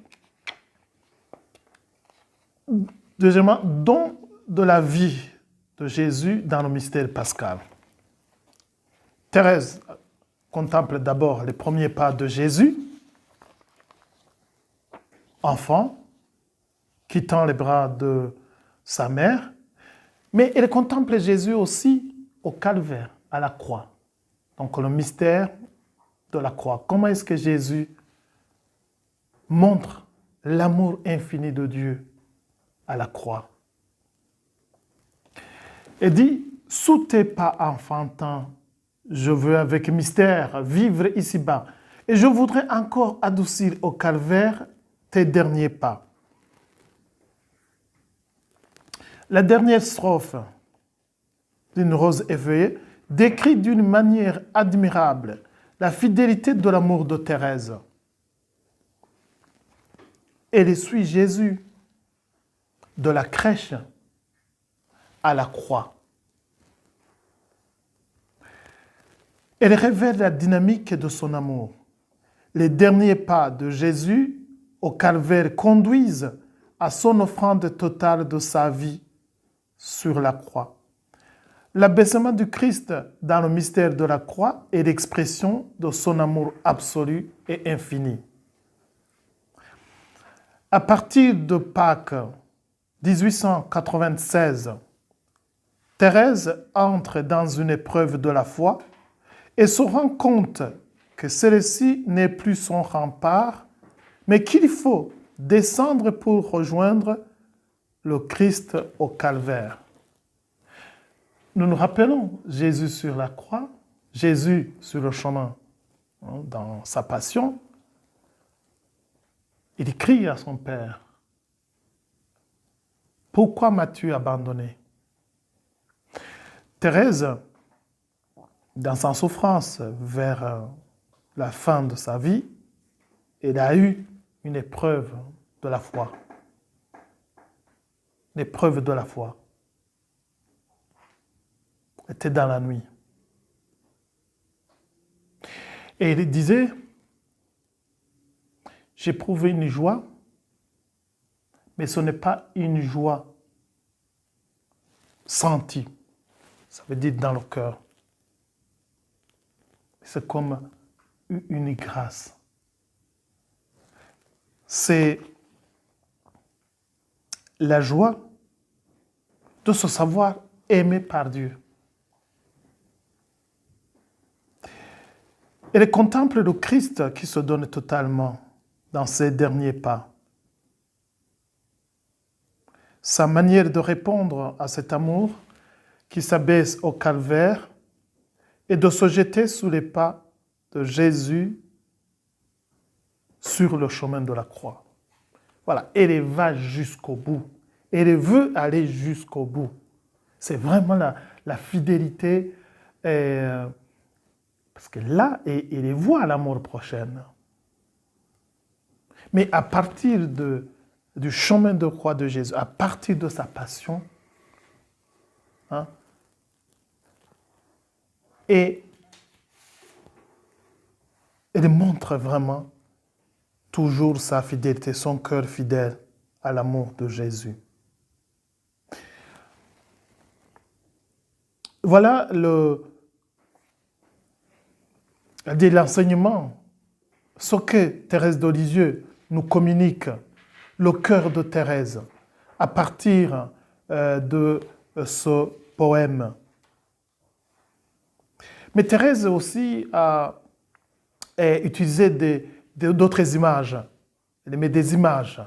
deuxièmement, don de la vie de Jésus dans le mystère pascal. Thérèse contemple d'abord les premiers pas de Jésus, enfant, quittant les bras de sa mère, mais elle contemple Jésus aussi au calvaire, à la croix. Donc le mystère de la croix. Comment est-ce que Jésus montre l'amour infini de Dieu à la croix? Elle dit, sous tes pas enfantins, je veux avec mystère vivre ici-bas, et je voudrais encore adoucir au calvaire tes derniers pas. La dernière strophe d'une rose éveillée décrit d'une manière admirable la fidélité de l'amour de Thérèse. Elle suit Jésus de la crèche à la croix. Elle révèle la dynamique de son amour. Les derniers pas de Jésus au calvaire conduisent à son offrande totale de sa vie sur la croix. L'abaissement du Christ dans le mystère de la croix est l'expression de son amour absolu et infini. À partir de Pâques 1896, Thérèse entre dans une épreuve de la foi et se rend compte que celle-ci n'est plus son rempart, mais qu'il faut descendre pour rejoindre le Christ au calvaire. Nous nous rappelons Jésus sur la croix, Jésus sur le chemin, dans sa passion. Il crie à son Père, « Pourquoi m'as-tu abandonné ?» Thérèse, dans sa souffrance vers la fin de sa vie, elle a eu une épreuve de la foi. L'épreuve de la foi. Elle était dans la nuit. Et il disait, j'ai prouvé une joie, mais ce n'est pas une joie sentie. Ça veut dire dans le cœur. C'est comme une grâce. C'est la joie de se savoir aimé par Dieu. Elle contemple le Christ qui se donne totalement dans ses derniers pas. Sa manière de répondre à cet amour qui s'abaisse au calvaire et de se jeter sous les pas de Jésus sur le chemin de la croix. Voilà, elle va jusqu'au bout. Elle veut aller jusqu'au bout. C'est vraiment la fidélité, parce que là, elle voit la mort prochaine. Mais à partir du chemin de croix de Jésus, à partir de sa passion, et elle montre vraiment toujours sa fidélité, son cœur fidèle à l'amour de Jésus. Voilà l'enseignement, ce que Thérèse de Lisieux nous communique, le cœur de Thérèse. à partir de ce poème. Mais Thérèse aussi a utilisé d'autres images. Elle met des images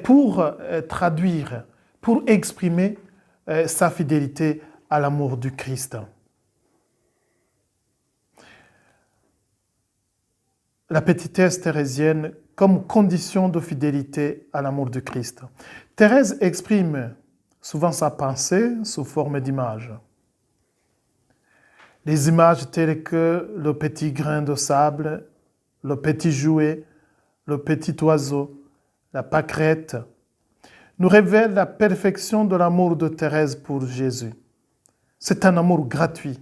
pour traduire, pour exprimer sa fidélité à l'amour du Christ. La petitesse thérésienne comme condition de fidélité à l'amour du Christ. Thérèse exprime souvent sa pensée sous forme d'images. Les images telles que le petit grain de sable, le petit jouet, le petit oiseau, la pâquerette, nous révèlent la perfection de l'amour de Thérèse pour Jésus. C'est un amour gratuit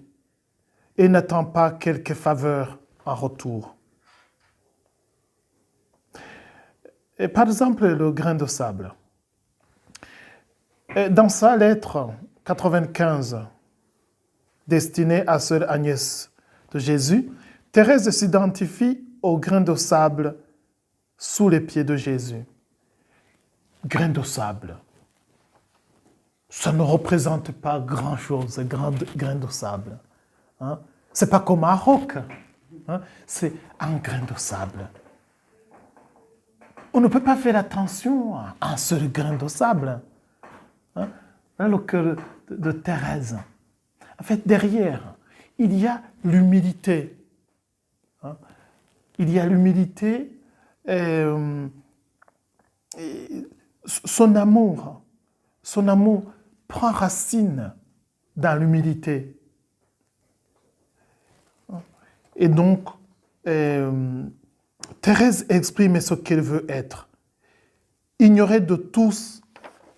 et n'attend pas quelque faveur en retour. Et par exemple, le grain de sable. Dans sa lettre 95, destinée à sœur Agnès de Jésus, Thérèse s'identifie au grain de sable sous les pieds de Jésus. Grain de sable. Ça ne représente pas grand-chose, grain de sable. Hein? Ce n'est pas comme un roc. Hein? C'est un grain de sable. On ne peut pas faire attention à un seul grain de sable. Hein? Voilà le cœur de Thérèse. En fait, derrière, il y a l'humilité. Hein? Il y a l'humilité, son amour prend racine dans l'humilité. Et donc, Thérèse exprime ce qu'elle veut être. Ignorée de tous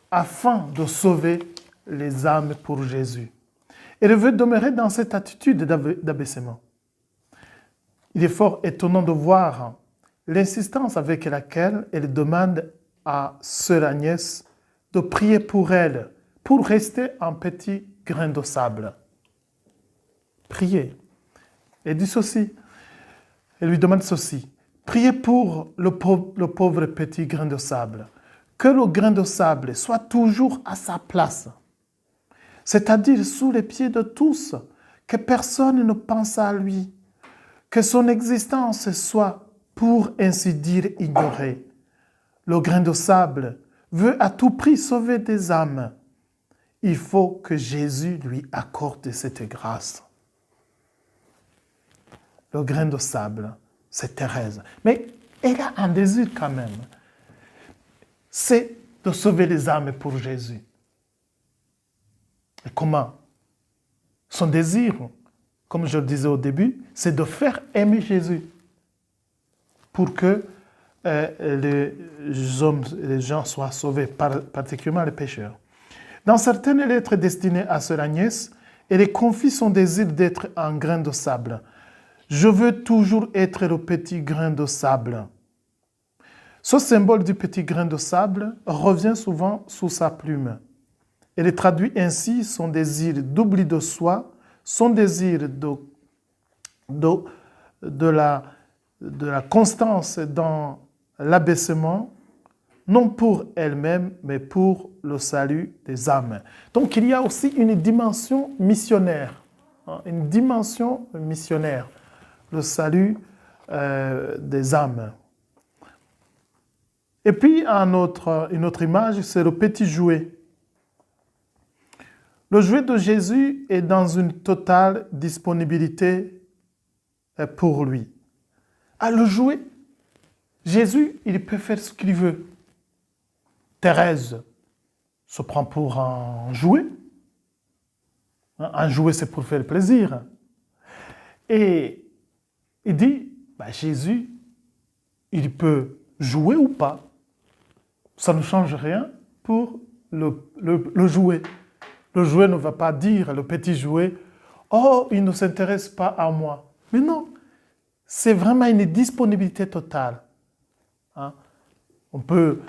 afin de sauver les âmes pour Jésus. Elle veut demeurer dans cette attitude d'abaissement. Il est fort étonnant de voir l'insistance avec laquelle elle demande à sœur Agnès de prier pour elle, pour rester un petit grain de sable. Priez. Elle dit ceci. Elle lui demande ceci. Priez pour le pauvre petit grain de sable. Que le grain de sable soit toujours à sa place, c'est-à-dire sous les pieds de tous, que personne ne pense à lui, que son existence soit, pour ainsi dire, ignorée. Le grain de sable veut à tout prix sauver des âmes. Il faut que Jésus lui accorde cette grâce. Le grain de sable, c'est Thérèse. Mais elle a un désir quand même. C'est de sauver les âmes pour Jésus. Et comment? Son désir, comme je le disais au début, c'est de faire aimer Jésus pour que les gens soient sauvés, particulièrement les pécheurs. Dans certaines lettres destinées à sœur Agnès, elle confie son désir d'être un grain de sable. Je veux toujours être le petit grain de sable. Ce symbole du petit grain de sable revient souvent sous sa plume. Elle traduit ainsi son désir d'oubli de soi, son désir de la constance dans l'abaissement, non pour elle-même, mais pour le salut des âmes. Donc il y a aussi une dimension missionnaire, le salut des âmes. Et puis une autre image, c'est le petit jouet. Le jouet de Jésus est dans une totale disponibilité pour lui. Ah, le jouet, Jésus, il peut faire ce qu'il veut. Thérèse se prend pour un jouet. Un jouet, c'est pour faire plaisir. Et il dit, Jésus, il peut jouer ou pas. Ça ne change rien pour le jouet. Le jouet ne va pas dire, le petit jouet, « Oh, il ne s'intéresse pas à moi. » Mais non, c'est vraiment une disponibilité totale. Hein? On peut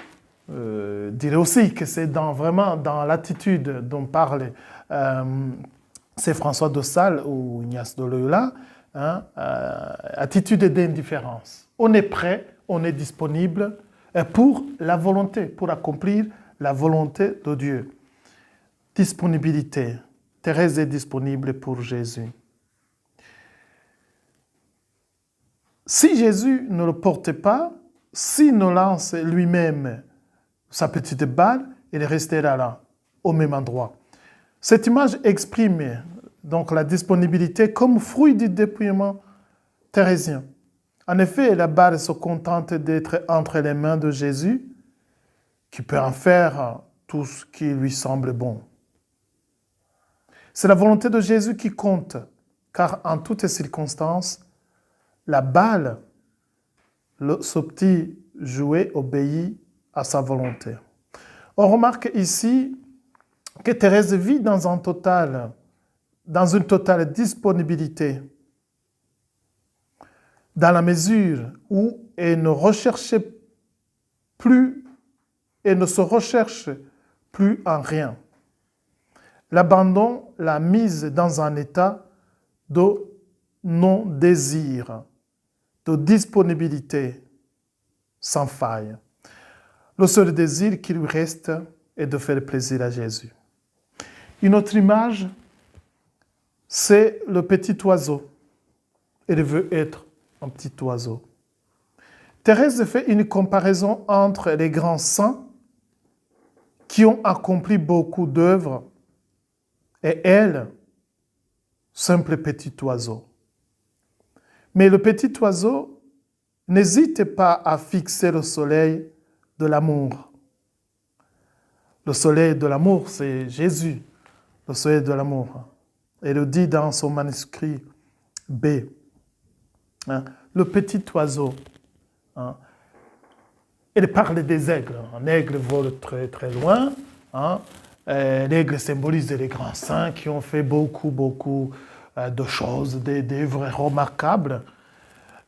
dire aussi que c'est vraiment dans l'attitude dont parle c'est François de Sales ou Ignace de Loyola, attitude d'indifférence. On est prêt, on est disponible pour la volonté, pour accomplir la volonté de Dieu. Disponibilité. Thérèse est disponible pour Jésus. Si Jésus ne le portait pas, s'il ne lance lui-même sa petite balle, il restera là, au même endroit. Cette image exprime donc la disponibilité comme fruit du dépouillement thérésien. En effet, la balle se contente d'être entre les mains de Jésus, qui peut en faire tout ce qui lui semble bon. C'est la volonté de Jésus qui compte, car en toutes circonstances, la balle, ce petit jouet, obéit à sa volonté. On remarque ici que Thérèse vit dans une totale disponibilité, dans la mesure où elle ne se recherche plus en rien. L'abandon l'a mise dans un état de non-désir, de disponibilité sans faille. Le seul désir qui lui reste est de faire plaisir à Jésus. Une autre image, c'est le petit oiseau. Elle veut être un petit oiseau. Thérèse fait une comparaison entre les grands saints qui ont accompli beaucoup d'œuvres et elle, simple petit oiseau. Mais le petit oiseau n'hésite pas à fixer le soleil de l'amour. Le soleil de l'amour, c'est Jésus, le soleil de l'amour. Elle le dit dans son manuscrit B. Le petit oiseau. Elle parle des aigles. Un aigle vole très très loin. L'aigle symbolise les grands saints qui ont fait beaucoup de choses, d'œuvres remarquables.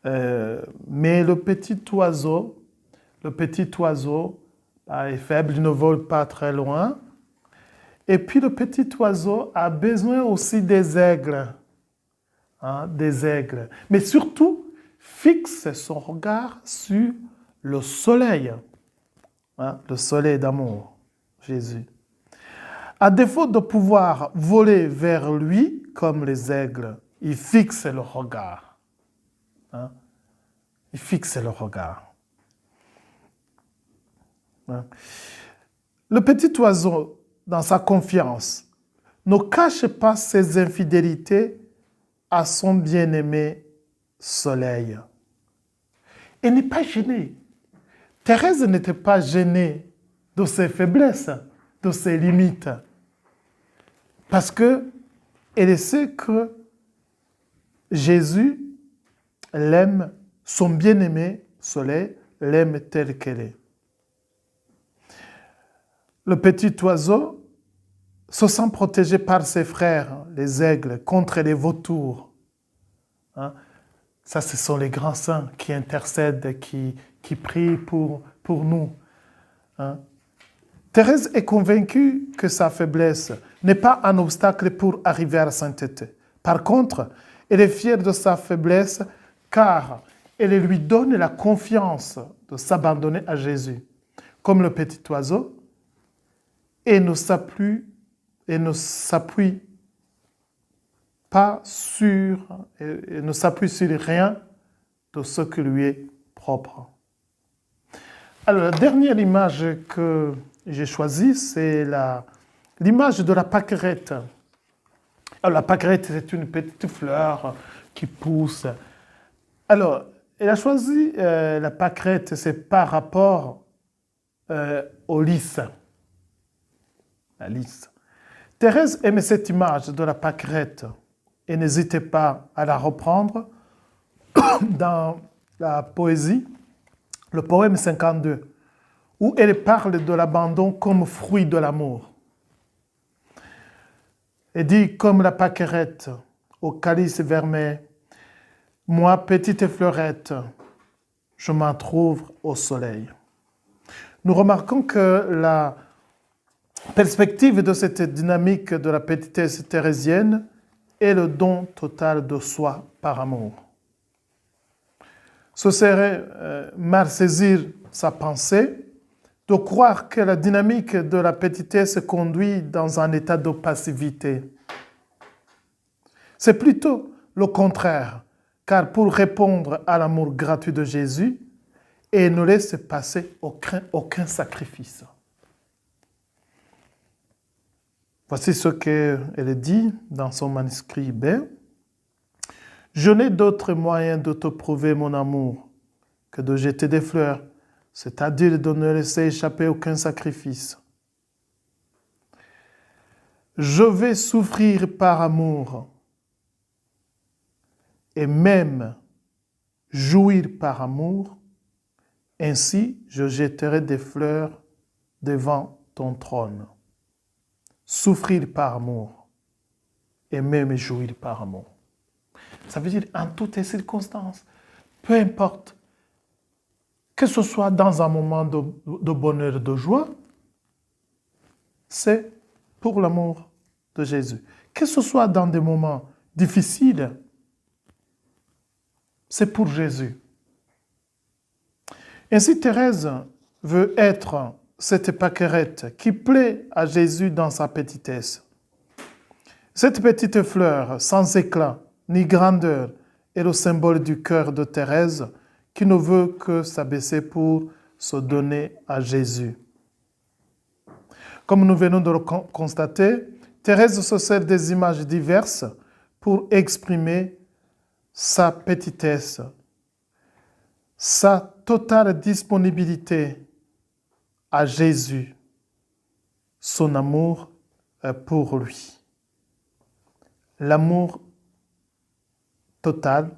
Mais le petit oiseau est faible, il ne vole pas très loin. Et puis le petit oiseau a besoin aussi des aigles. Des aigles. Mais surtout, fixe son regard sur le soleil. Le soleil d'amour, Jésus. À défaut de pouvoir voler vers lui comme les aigles, il fixe le regard. Il fixe le regard. Le petit oiseau, dans sa confiance, ne cache pas ses infidélités à son bien-aimé soleil. Il n'est pas gêné. Thérèse n'était pas gênée de ses faiblesses, de ses limites, parce qu'elle sait que Jésus l'aime, son bien-aimé soleil l'aime tel qu'elle est. Le petit oiseau se sent protégé par ses frères, les aigles, contre les vautours. Ça, ce sont les grands saints qui intercèdent, qui prient pour nous. Thérèse est convaincue que sa faiblesse n'est pas un obstacle pour arriver à la sainteté. Par contre, elle est fière de sa faiblesse car elle lui donne la confiance de s'abandonner à Jésus. Comme le petit oiseau, et ne s'appuie sur rien de ce qui lui est propre. Alors, la dernière image que j'ai choisie, c'est l'image de la pâquerette. Alors, la pâquerette, c'est une petite fleur qui pousse. Alors, elle a choisi la pâquerette, c'est par rapport au lys. La lys. Thérèse aimait cette image de la pâquerette et n'hésitait pas à la reprendre dans la poésie, le poème 52, où elle parle de l'abandon comme fruit de l'amour. Elle dit, comme la pâquerette au calice vermeil, moi, petite fleurette, je m'en trouve au soleil. Nous remarquons que la perspective de cette dynamique de la petitesse thérésienne est le don total de soi par amour. Ce serait mal saisir sa pensée de croire que la dynamique de la petitesse conduit dans un état de passivité. C'est plutôt le contraire, car pour répondre à l'amour gratuit de Jésus, il ne laisse passer aucun sacrifice. Voici ce qu'elle dit dans son manuscrit B. « Je n'ai d'autre moyen de te prouver mon amour que de jeter des fleurs, c'est-à-dire de ne laisser échapper aucun sacrifice. Je vais souffrir par amour et même jouir par amour, ainsi je jetterai des fleurs devant ton trône. » Souffrir par amour et même jouir par amour. Ça veut dire en toutes les circonstances, peu importe, que ce soit dans un moment de bonheur, de joie, c'est pour l'amour de Jésus. Que ce soit dans des moments difficiles, c'est pour Jésus. Ainsi, Thérèse veut être cette pâquerette qui plaît à Jésus dans sa petitesse. Cette petite fleur, sans éclat ni grandeur, est le symbole du cœur de Thérèse qui ne veut que s'abaisser pour se donner à Jésus. Comme nous venons de le constater, Thérèse se sert des images diverses pour exprimer sa petitesse, sa totale disponibilité à Jésus, son amour pour lui. L'amour total,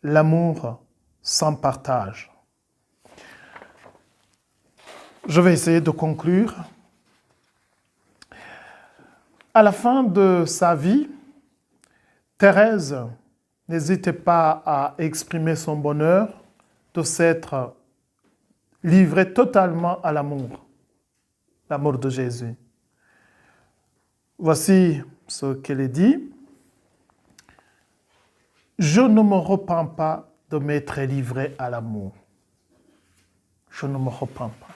l'amour sans partage. Je vais essayer de conclure. À la fin de sa vie, Thérèse n'hésitait pas à exprimer son bonheur de s'être livrée totalement à l'amour de Jésus. Voici ce qu'elle dit. « Je ne me repens pas de m'être livré à l'amour. Je ne me repens pas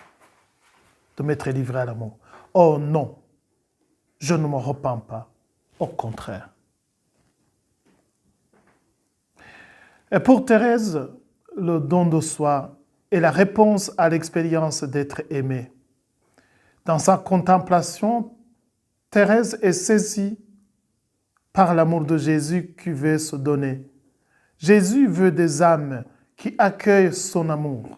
de m'être livré à l'amour. Oh non, je ne me repens pas, au contraire. » Et pour Thérèse, le don de soi est la réponse à l'expérience d'être aimée. Dans sa contemplation, Thérèse est saisie par l'amour de Jésus qui veut se donner. Jésus veut des âmes qui accueillent son amour.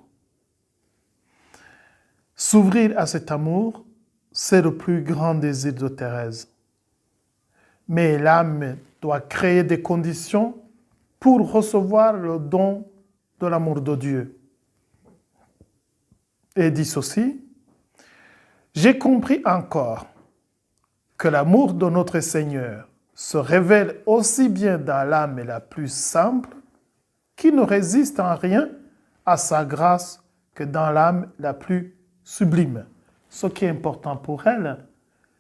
S'ouvrir à cet amour, c'est le plus grand désir de Thérèse. Mais l'âme doit créer des conditions pour recevoir le don de l'amour de Dieu. Et dit ceci, « J'ai compris encore que l'amour de notre Seigneur se révèle aussi bien dans l'âme la plus simple, qui ne résiste en rien à sa grâce, que dans l'âme la plus sublime. » Ce qui est important pour elle,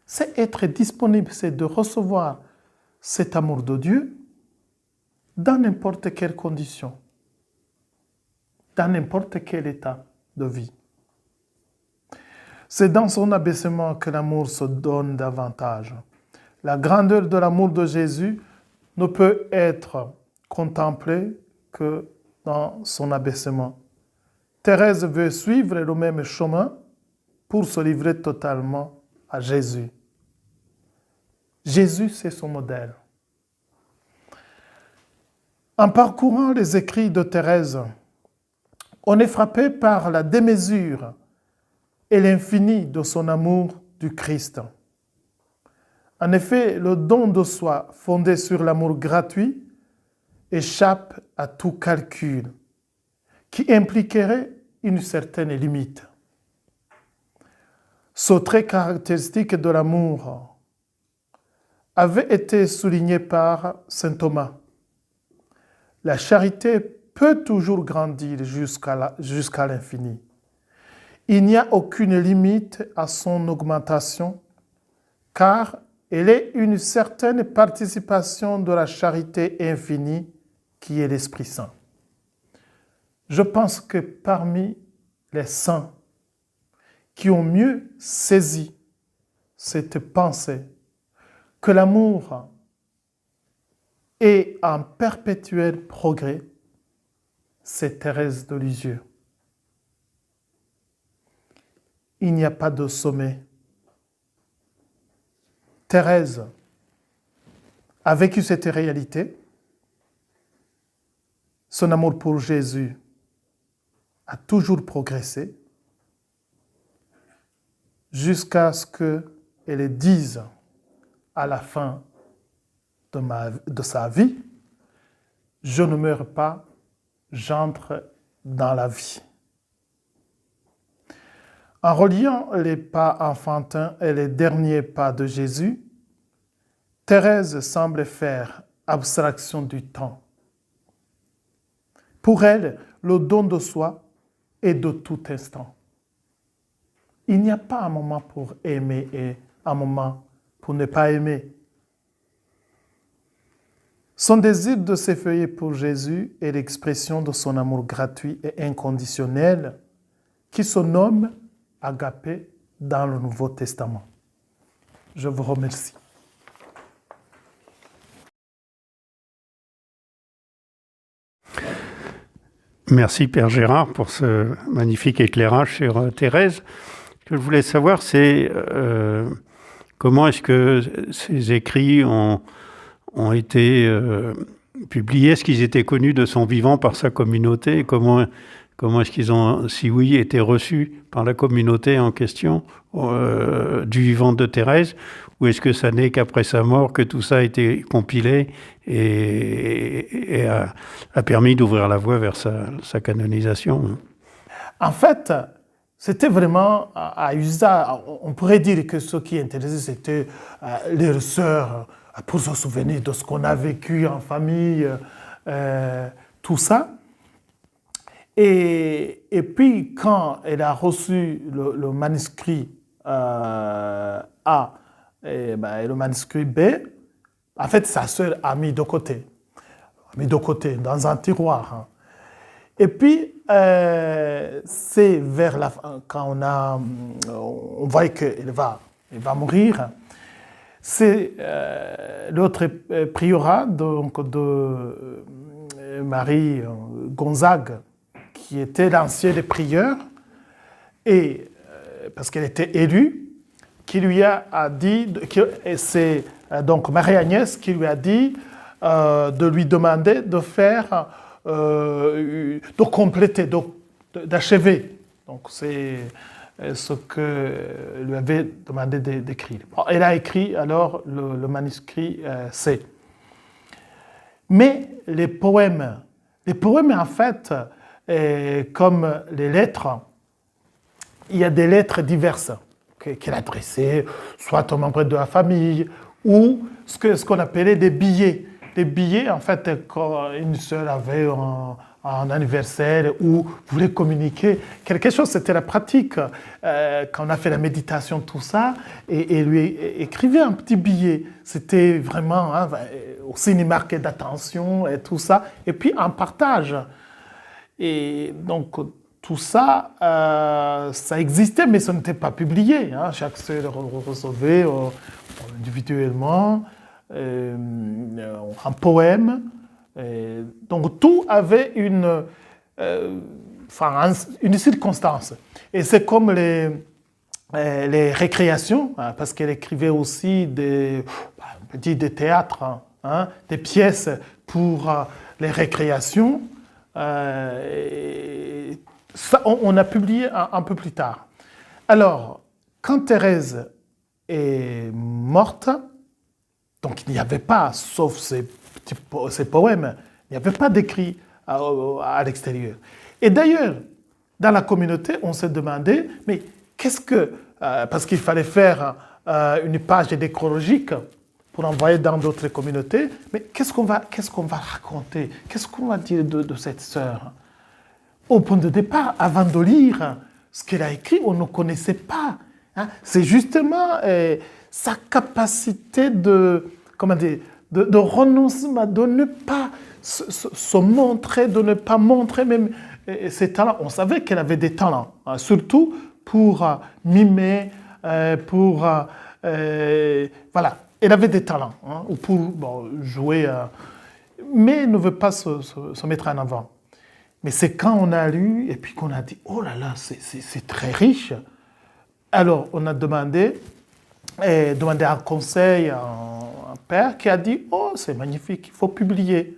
c'est être disponible, c'est de recevoir cet amour de Dieu dans n'importe quelle condition, dans n'importe quel état de vie. C'est dans son abaissement que l'amour se donne davantage. La grandeur de l'amour de Jésus ne peut être contemplée que dans son abaissement. Thérèse veut suivre le même chemin pour se livrer totalement à Jésus. Jésus, c'est son modèle. En parcourant les écrits de Thérèse, on est frappé par la démesure et l'infini de son amour du Christ. En effet, le don de soi fondé sur l'amour gratuit échappe à tout calcul qui impliquerait une certaine limite. Ce trait caractéristique de l'amour avait été souligné par saint Thomas. La charité peut toujours grandir jusqu'à l'infini. Il n'y a aucune limite à son augmentation, car elle est une certaine participation de la charité infinie qui est l'Esprit Saint. Je pense que parmi les saints, qui ont mieux saisi cette pensée que l'amour est en perpétuel progrès, c'est Thérèse de Lisieux. Il n'y a pas de sommet. Thérèse a vécu cette réalité. Son amour pour Jésus a toujours progressé jusqu'à ce qu'elle dise à la fin de sa vie, « Je ne meurs pas, j'entre dans la vie ». En reliant les pas enfantins et les derniers pas de Jésus, Thérèse semble faire abstraction du temps. Pour elle, le don de soi est de tout instant. Il n'y a pas un moment pour aimer et un moment pour ne pas aimer. Son désir de s'effeuiller pour Jésus est l'expression de son amour gratuit et inconditionnel qui se nomme agapé dans le Nouveau Testament. Je vous remercie. Merci Père Gérard pour ce magnifique éclairage sur Thérèse. Ce que je voulais savoir, c'est comment est-ce que ces écrits ont été publiés, est-ce qu'ils étaient connus de son vivant par sa communauté, comment est-ce qu'ils ont, si oui, été reçus par la communauté en question du vivant de Thérèse, ou est-ce que ça n'est qu'après sa mort que tout ça a été compilé et a permis d'ouvrir la voie vers sa canonisation? En fait, c'était vraiment à usage. On pourrait dire que ce qui intéressait, c'était les sœurs, pour se souvenir de ce qu'on a vécu en famille, tout ça. Et puis, quand elle a reçu le manuscrit A et le manuscrit B, en fait, sa sœur a mis de côté, dans un tiroir. Hein. Et puis, c'est vers la fin, quand on voit qu'elle va mourir, c'est l'autre prieurrat donc, de Marie Gonzague, qui était l'ancienne prieur, et parce qu'elle était élue, qui lui a dit, c'est donc Marie-Agnès qui lui a dit de lui demander de faire, de compléter, d'achever. Donc c'est ce que lui avait demandé d'écrire. Elle a écrit alors le manuscrit C. Mais les poèmes en fait, comme les lettres, il y a des lettres diverses qu'elle adressait soit aux membres de la famille ou ce qu'on appelait des billets. Des billets, en fait, quand une sœur avait un anniversaire ou voulait communiquer quelque chose, c'était la pratique. Quand on a fait la méditation, tout ça, et lui écrivait un petit billet. C'était vraiment aussi une marque d'attention et tout ça. Et puis un partage. Et donc, tout ça, ça existait, mais ça n'était pas publié. Hein. Chaque sœur recevait individuellement un poème. Donc, tout avait une circonstance. Et c'est comme les récréations, hein, parce qu'elle écrivait aussi des théâtres, hein, des pièces pour les récréations. Ça, on a publié un peu plus tard. Alors, quand Thérèse est morte, donc il n'y avait pas, sauf ces poèmes, il n'y avait pas d'écrit à l'extérieur. Et d'ailleurs, dans la communauté, on s'est demandé, mais qu'est-ce que... parce qu'il fallait faire une page nécrologique pour envoyer dans d'autres communautés, mais qu'est-ce qu'on va raconter? Qu'est-ce qu'on va dire de cette sœur? Au point de départ, avant de lire ce qu'elle a écrit, on ne connaissait pas. Hein. C'est justement sa capacité de renoncement, de ne pas se montrer, de ne pas montrer même ses talents. On savait qu'elle avait des talents, hein, surtout pour mimer, voilà. Elle avait des talents hein, pour jouer, mais ne veut pas se mettre en avant. Mais c'est quand on a lu et puis qu'on a dit, oh là là, c'est très riche. Alors, on a demandé un conseil à un père qui a dit, oh, c'est magnifique, il faut publier.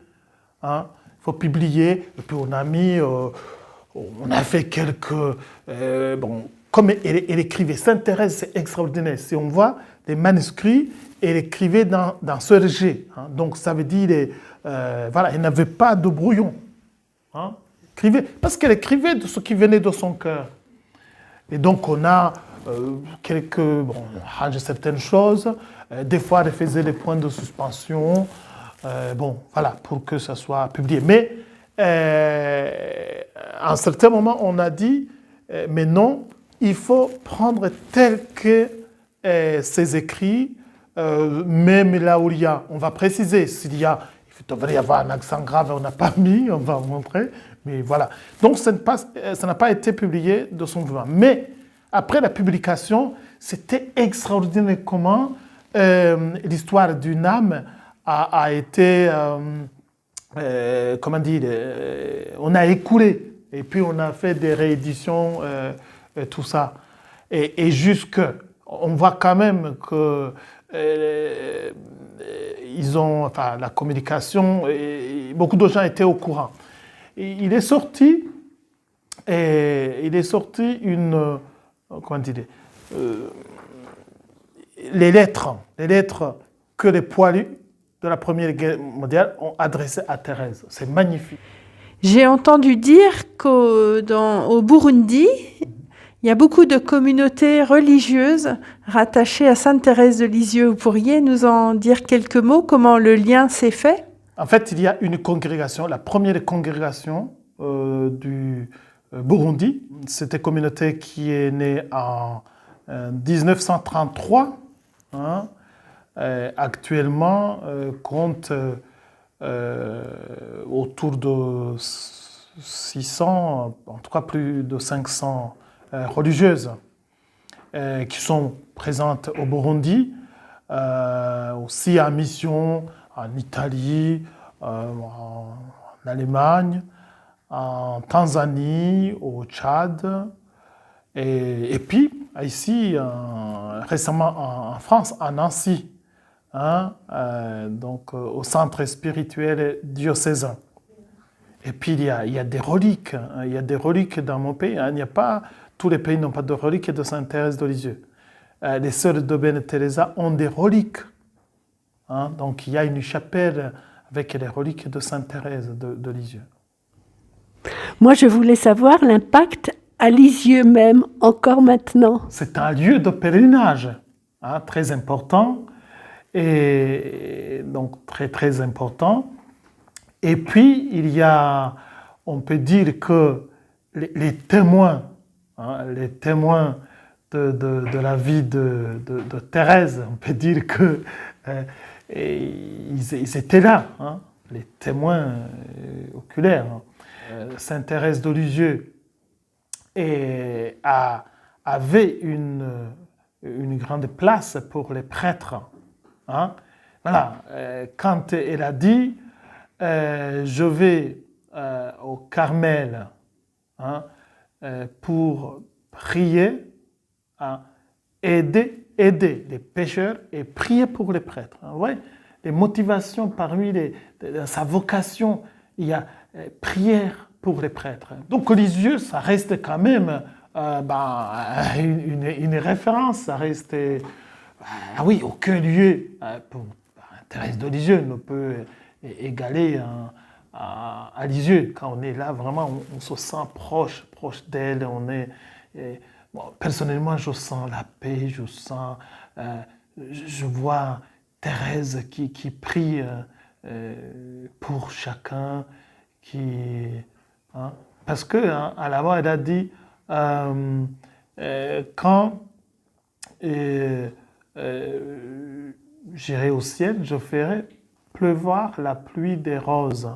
Hein, il faut publier. Et puis, on a fait quelques... comme elle écrivait, Sainte Thérèse, c'est extraordinaire. Si on voit les manuscrits, elle écrivait dans ce rejet. Hein, donc, ça veut dire, elle n'avait pas de brouillon. Hein, parce qu'elle écrivait de ce qui venait de son cœur. Et donc, on a on range certaines choses. Des fois, elle faisait des points de suspension. Pour que ça soit publié. Mais à un certain moment, on a dit, mais non, il faut prendre tel que ces écrits, même là où il y a, on va préciser, il devrait y avoir un accent grave, on n'a pas mis, on va montrer, mais voilà. Donc, ça n'a pas été publié de son vivant. Mais après la publication, c'était extraordinaire comment l'histoire d'une âme a été, on a écoulé, et puis on a fait des rééditions, tout ça. Et on voit quand même que la communication, beaucoup de gens étaient au courant. Et il est sorti les lettres que les poilus de la Première Guerre mondiale ont adressées à Thérèse. C'est magnifique. J'ai entendu dire qu'au Burundi, il y a beaucoup de communautés religieuses rattachées à Sainte Thérèse de Lisieux. Vous pourriez nous en dire quelques mots, comment le lien s'est fait? En fait, il y a une congrégation, la première congrégation du Burundi. C'était une communauté qui est née en 1933. Hein, actuellement, compte autour de 600, en tout cas plus de 500 religieuses qui sont présentes au Burundi, aussi en mission en Italie, en Allemagne, en Tanzanie, au Tchad, et puis ici, récemment en France, à Nancy, hein, au centre spirituel diocésain. Et puis il y a des reliques, hein, il y a des reliques dans mon pays. Hein, tous les pays n'ont pas de reliques de Sainte Thérèse de Lisieux. Les sœurs de Ben Teresa ont des reliques. Hein, donc il y a une chapelle avec les reliques de Sainte Thérèse de Lisieux. Moi, je voulais savoir l'impact à Lisieux même, encore maintenant. C'est un lieu de pèlerinage, hein, très important, et donc très très important. Et puis, on peut dire que les témoins, hein, de la vie de Thérèse, on peut dire que ils étaient là, hein, les témoins oculaires. Sainte Thérèse de Lisieux avait une grande place pour les prêtres. Hein. Voilà, quand elle a dit je vais au Carmel, hein, pour prier, hein, aider les pécheurs et prier pour les prêtres. Hein. Ouais, les motivations parmi sa vocation, il y a prière pour les prêtres. Donc Lisieux, ça reste quand même une référence, ça reste... aucun lieu pour Thérèse de Lisieux ne peut égaler à Lisieux. Quand on est là, vraiment, on se sent proche d'elle. Personnellement, je sens la paix, je vois Thérèse qui prie pour chacun, parce que à la mort, elle a dit quand j'irai au ciel, je ferai pleuvoir la pluie des roses.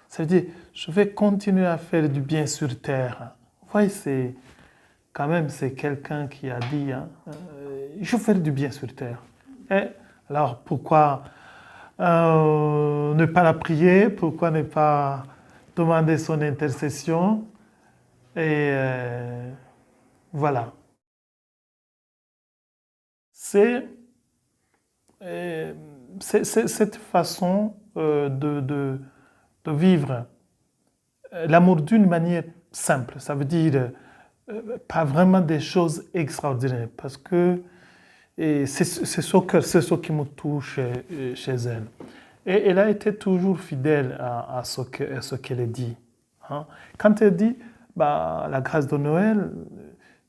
Ça veut dire, je vais continuer à faire du bien sur terre. Vous voyez, quand même, c'est quelqu'un qui a dit, hein, il faut faire du bien sur terre. Et alors, pourquoi ne pas la prier? Pourquoi ne pas demander son intercession? Et voilà. C'est cette façon de vivre l'amour d'une manière simple. Ça veut dire pas vraiment des choses extraordinaires, parce que c'est ce qui me touche chez elle. Et elle a été toujours fidèle à ce qu'elle dit. Hein. Quand elle dit la grâce de Noël,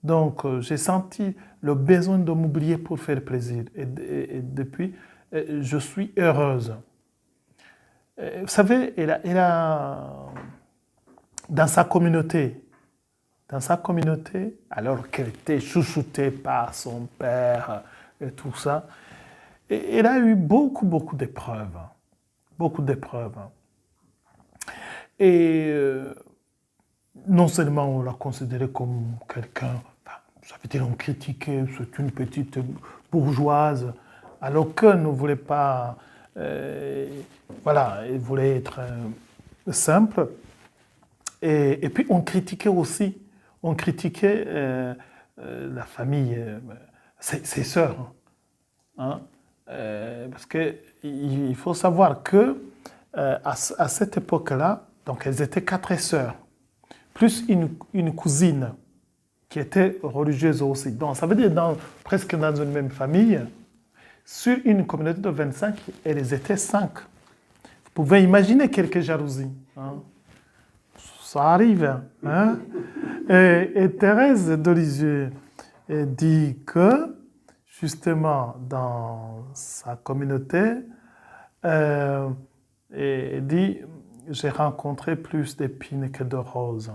donc j'ai senti le besoin de m'oublier pour faire plaisir. Et depuis, je suis heureuse. Vous savez, elle a dans sa communauté, alors qu'elle était chouchoutée par son père et tout ça, et elle a eu beaucoup d'épreuves. Beaucoup d'épreuves. Et non seulement on l'a considérée comme quelqu'un, ça veut dire on critiquait, c'est une petite bourgeoise, alors qu'elle ne voulait pas, elle voulait être simple. Et puis on critiquait aussi, la famille, ses sœurs. Hein, parce qu'il faut savoir que à cette époque-là, donc elles étaient 4 sœurs, plus une cousine qui était religieuse aussi. Donc ça veut dire presque dans une même famille, sur une communauté de 25, elles étaient 5. Vous pouvez imaginer quelques jalousies. Hein. Ça arrive. Hein? Et Thérèse de Lisieux dit que, justement, dans sa communauté, elle dit « J'ai rencontré plus d'épines que de roses ».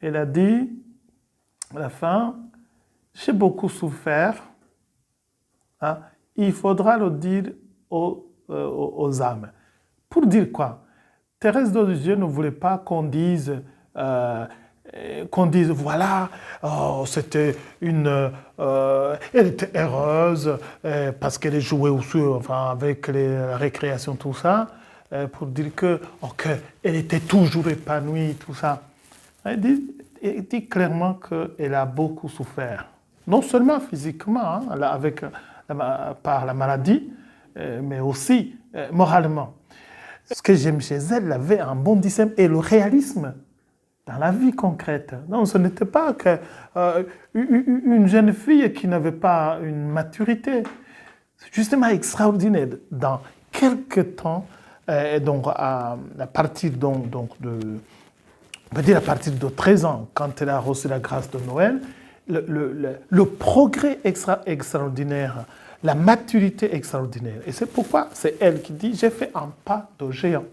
Elle a dit, à la fin, « J'ai beaucoup souffert. Hein? Il faudra le dire aux âmes. » Pour dire quoi? Thérèse de Lisieux ne voulait pas qu'on dise voilà, c'était elle était heureuse parce qu'elle jouait aussi, avec la récréation, tout ça, pour dire que elle était toujours épanouie, tout ça. Elle dit clairement qu'elle a beaucoup souffert, non seulement physiquement, par la maladie, mais aussi moralement. Ce que j'aime chez elle, elle avait un bon discernement et le réalisme dans la vie concrète. Non, ce n'était pas une jeune fille qui n'avait pas une maturité. C'est justement extraordinaire. Dans quelques temps, donc à partir à partir de 13 ans, quand elle a reçu la grâce de Noël, le progrès extraordinaire, la maturité extraordinaire. Et c'est pourquoi c'est elle qui dit « J'ai fait un pas de géant ».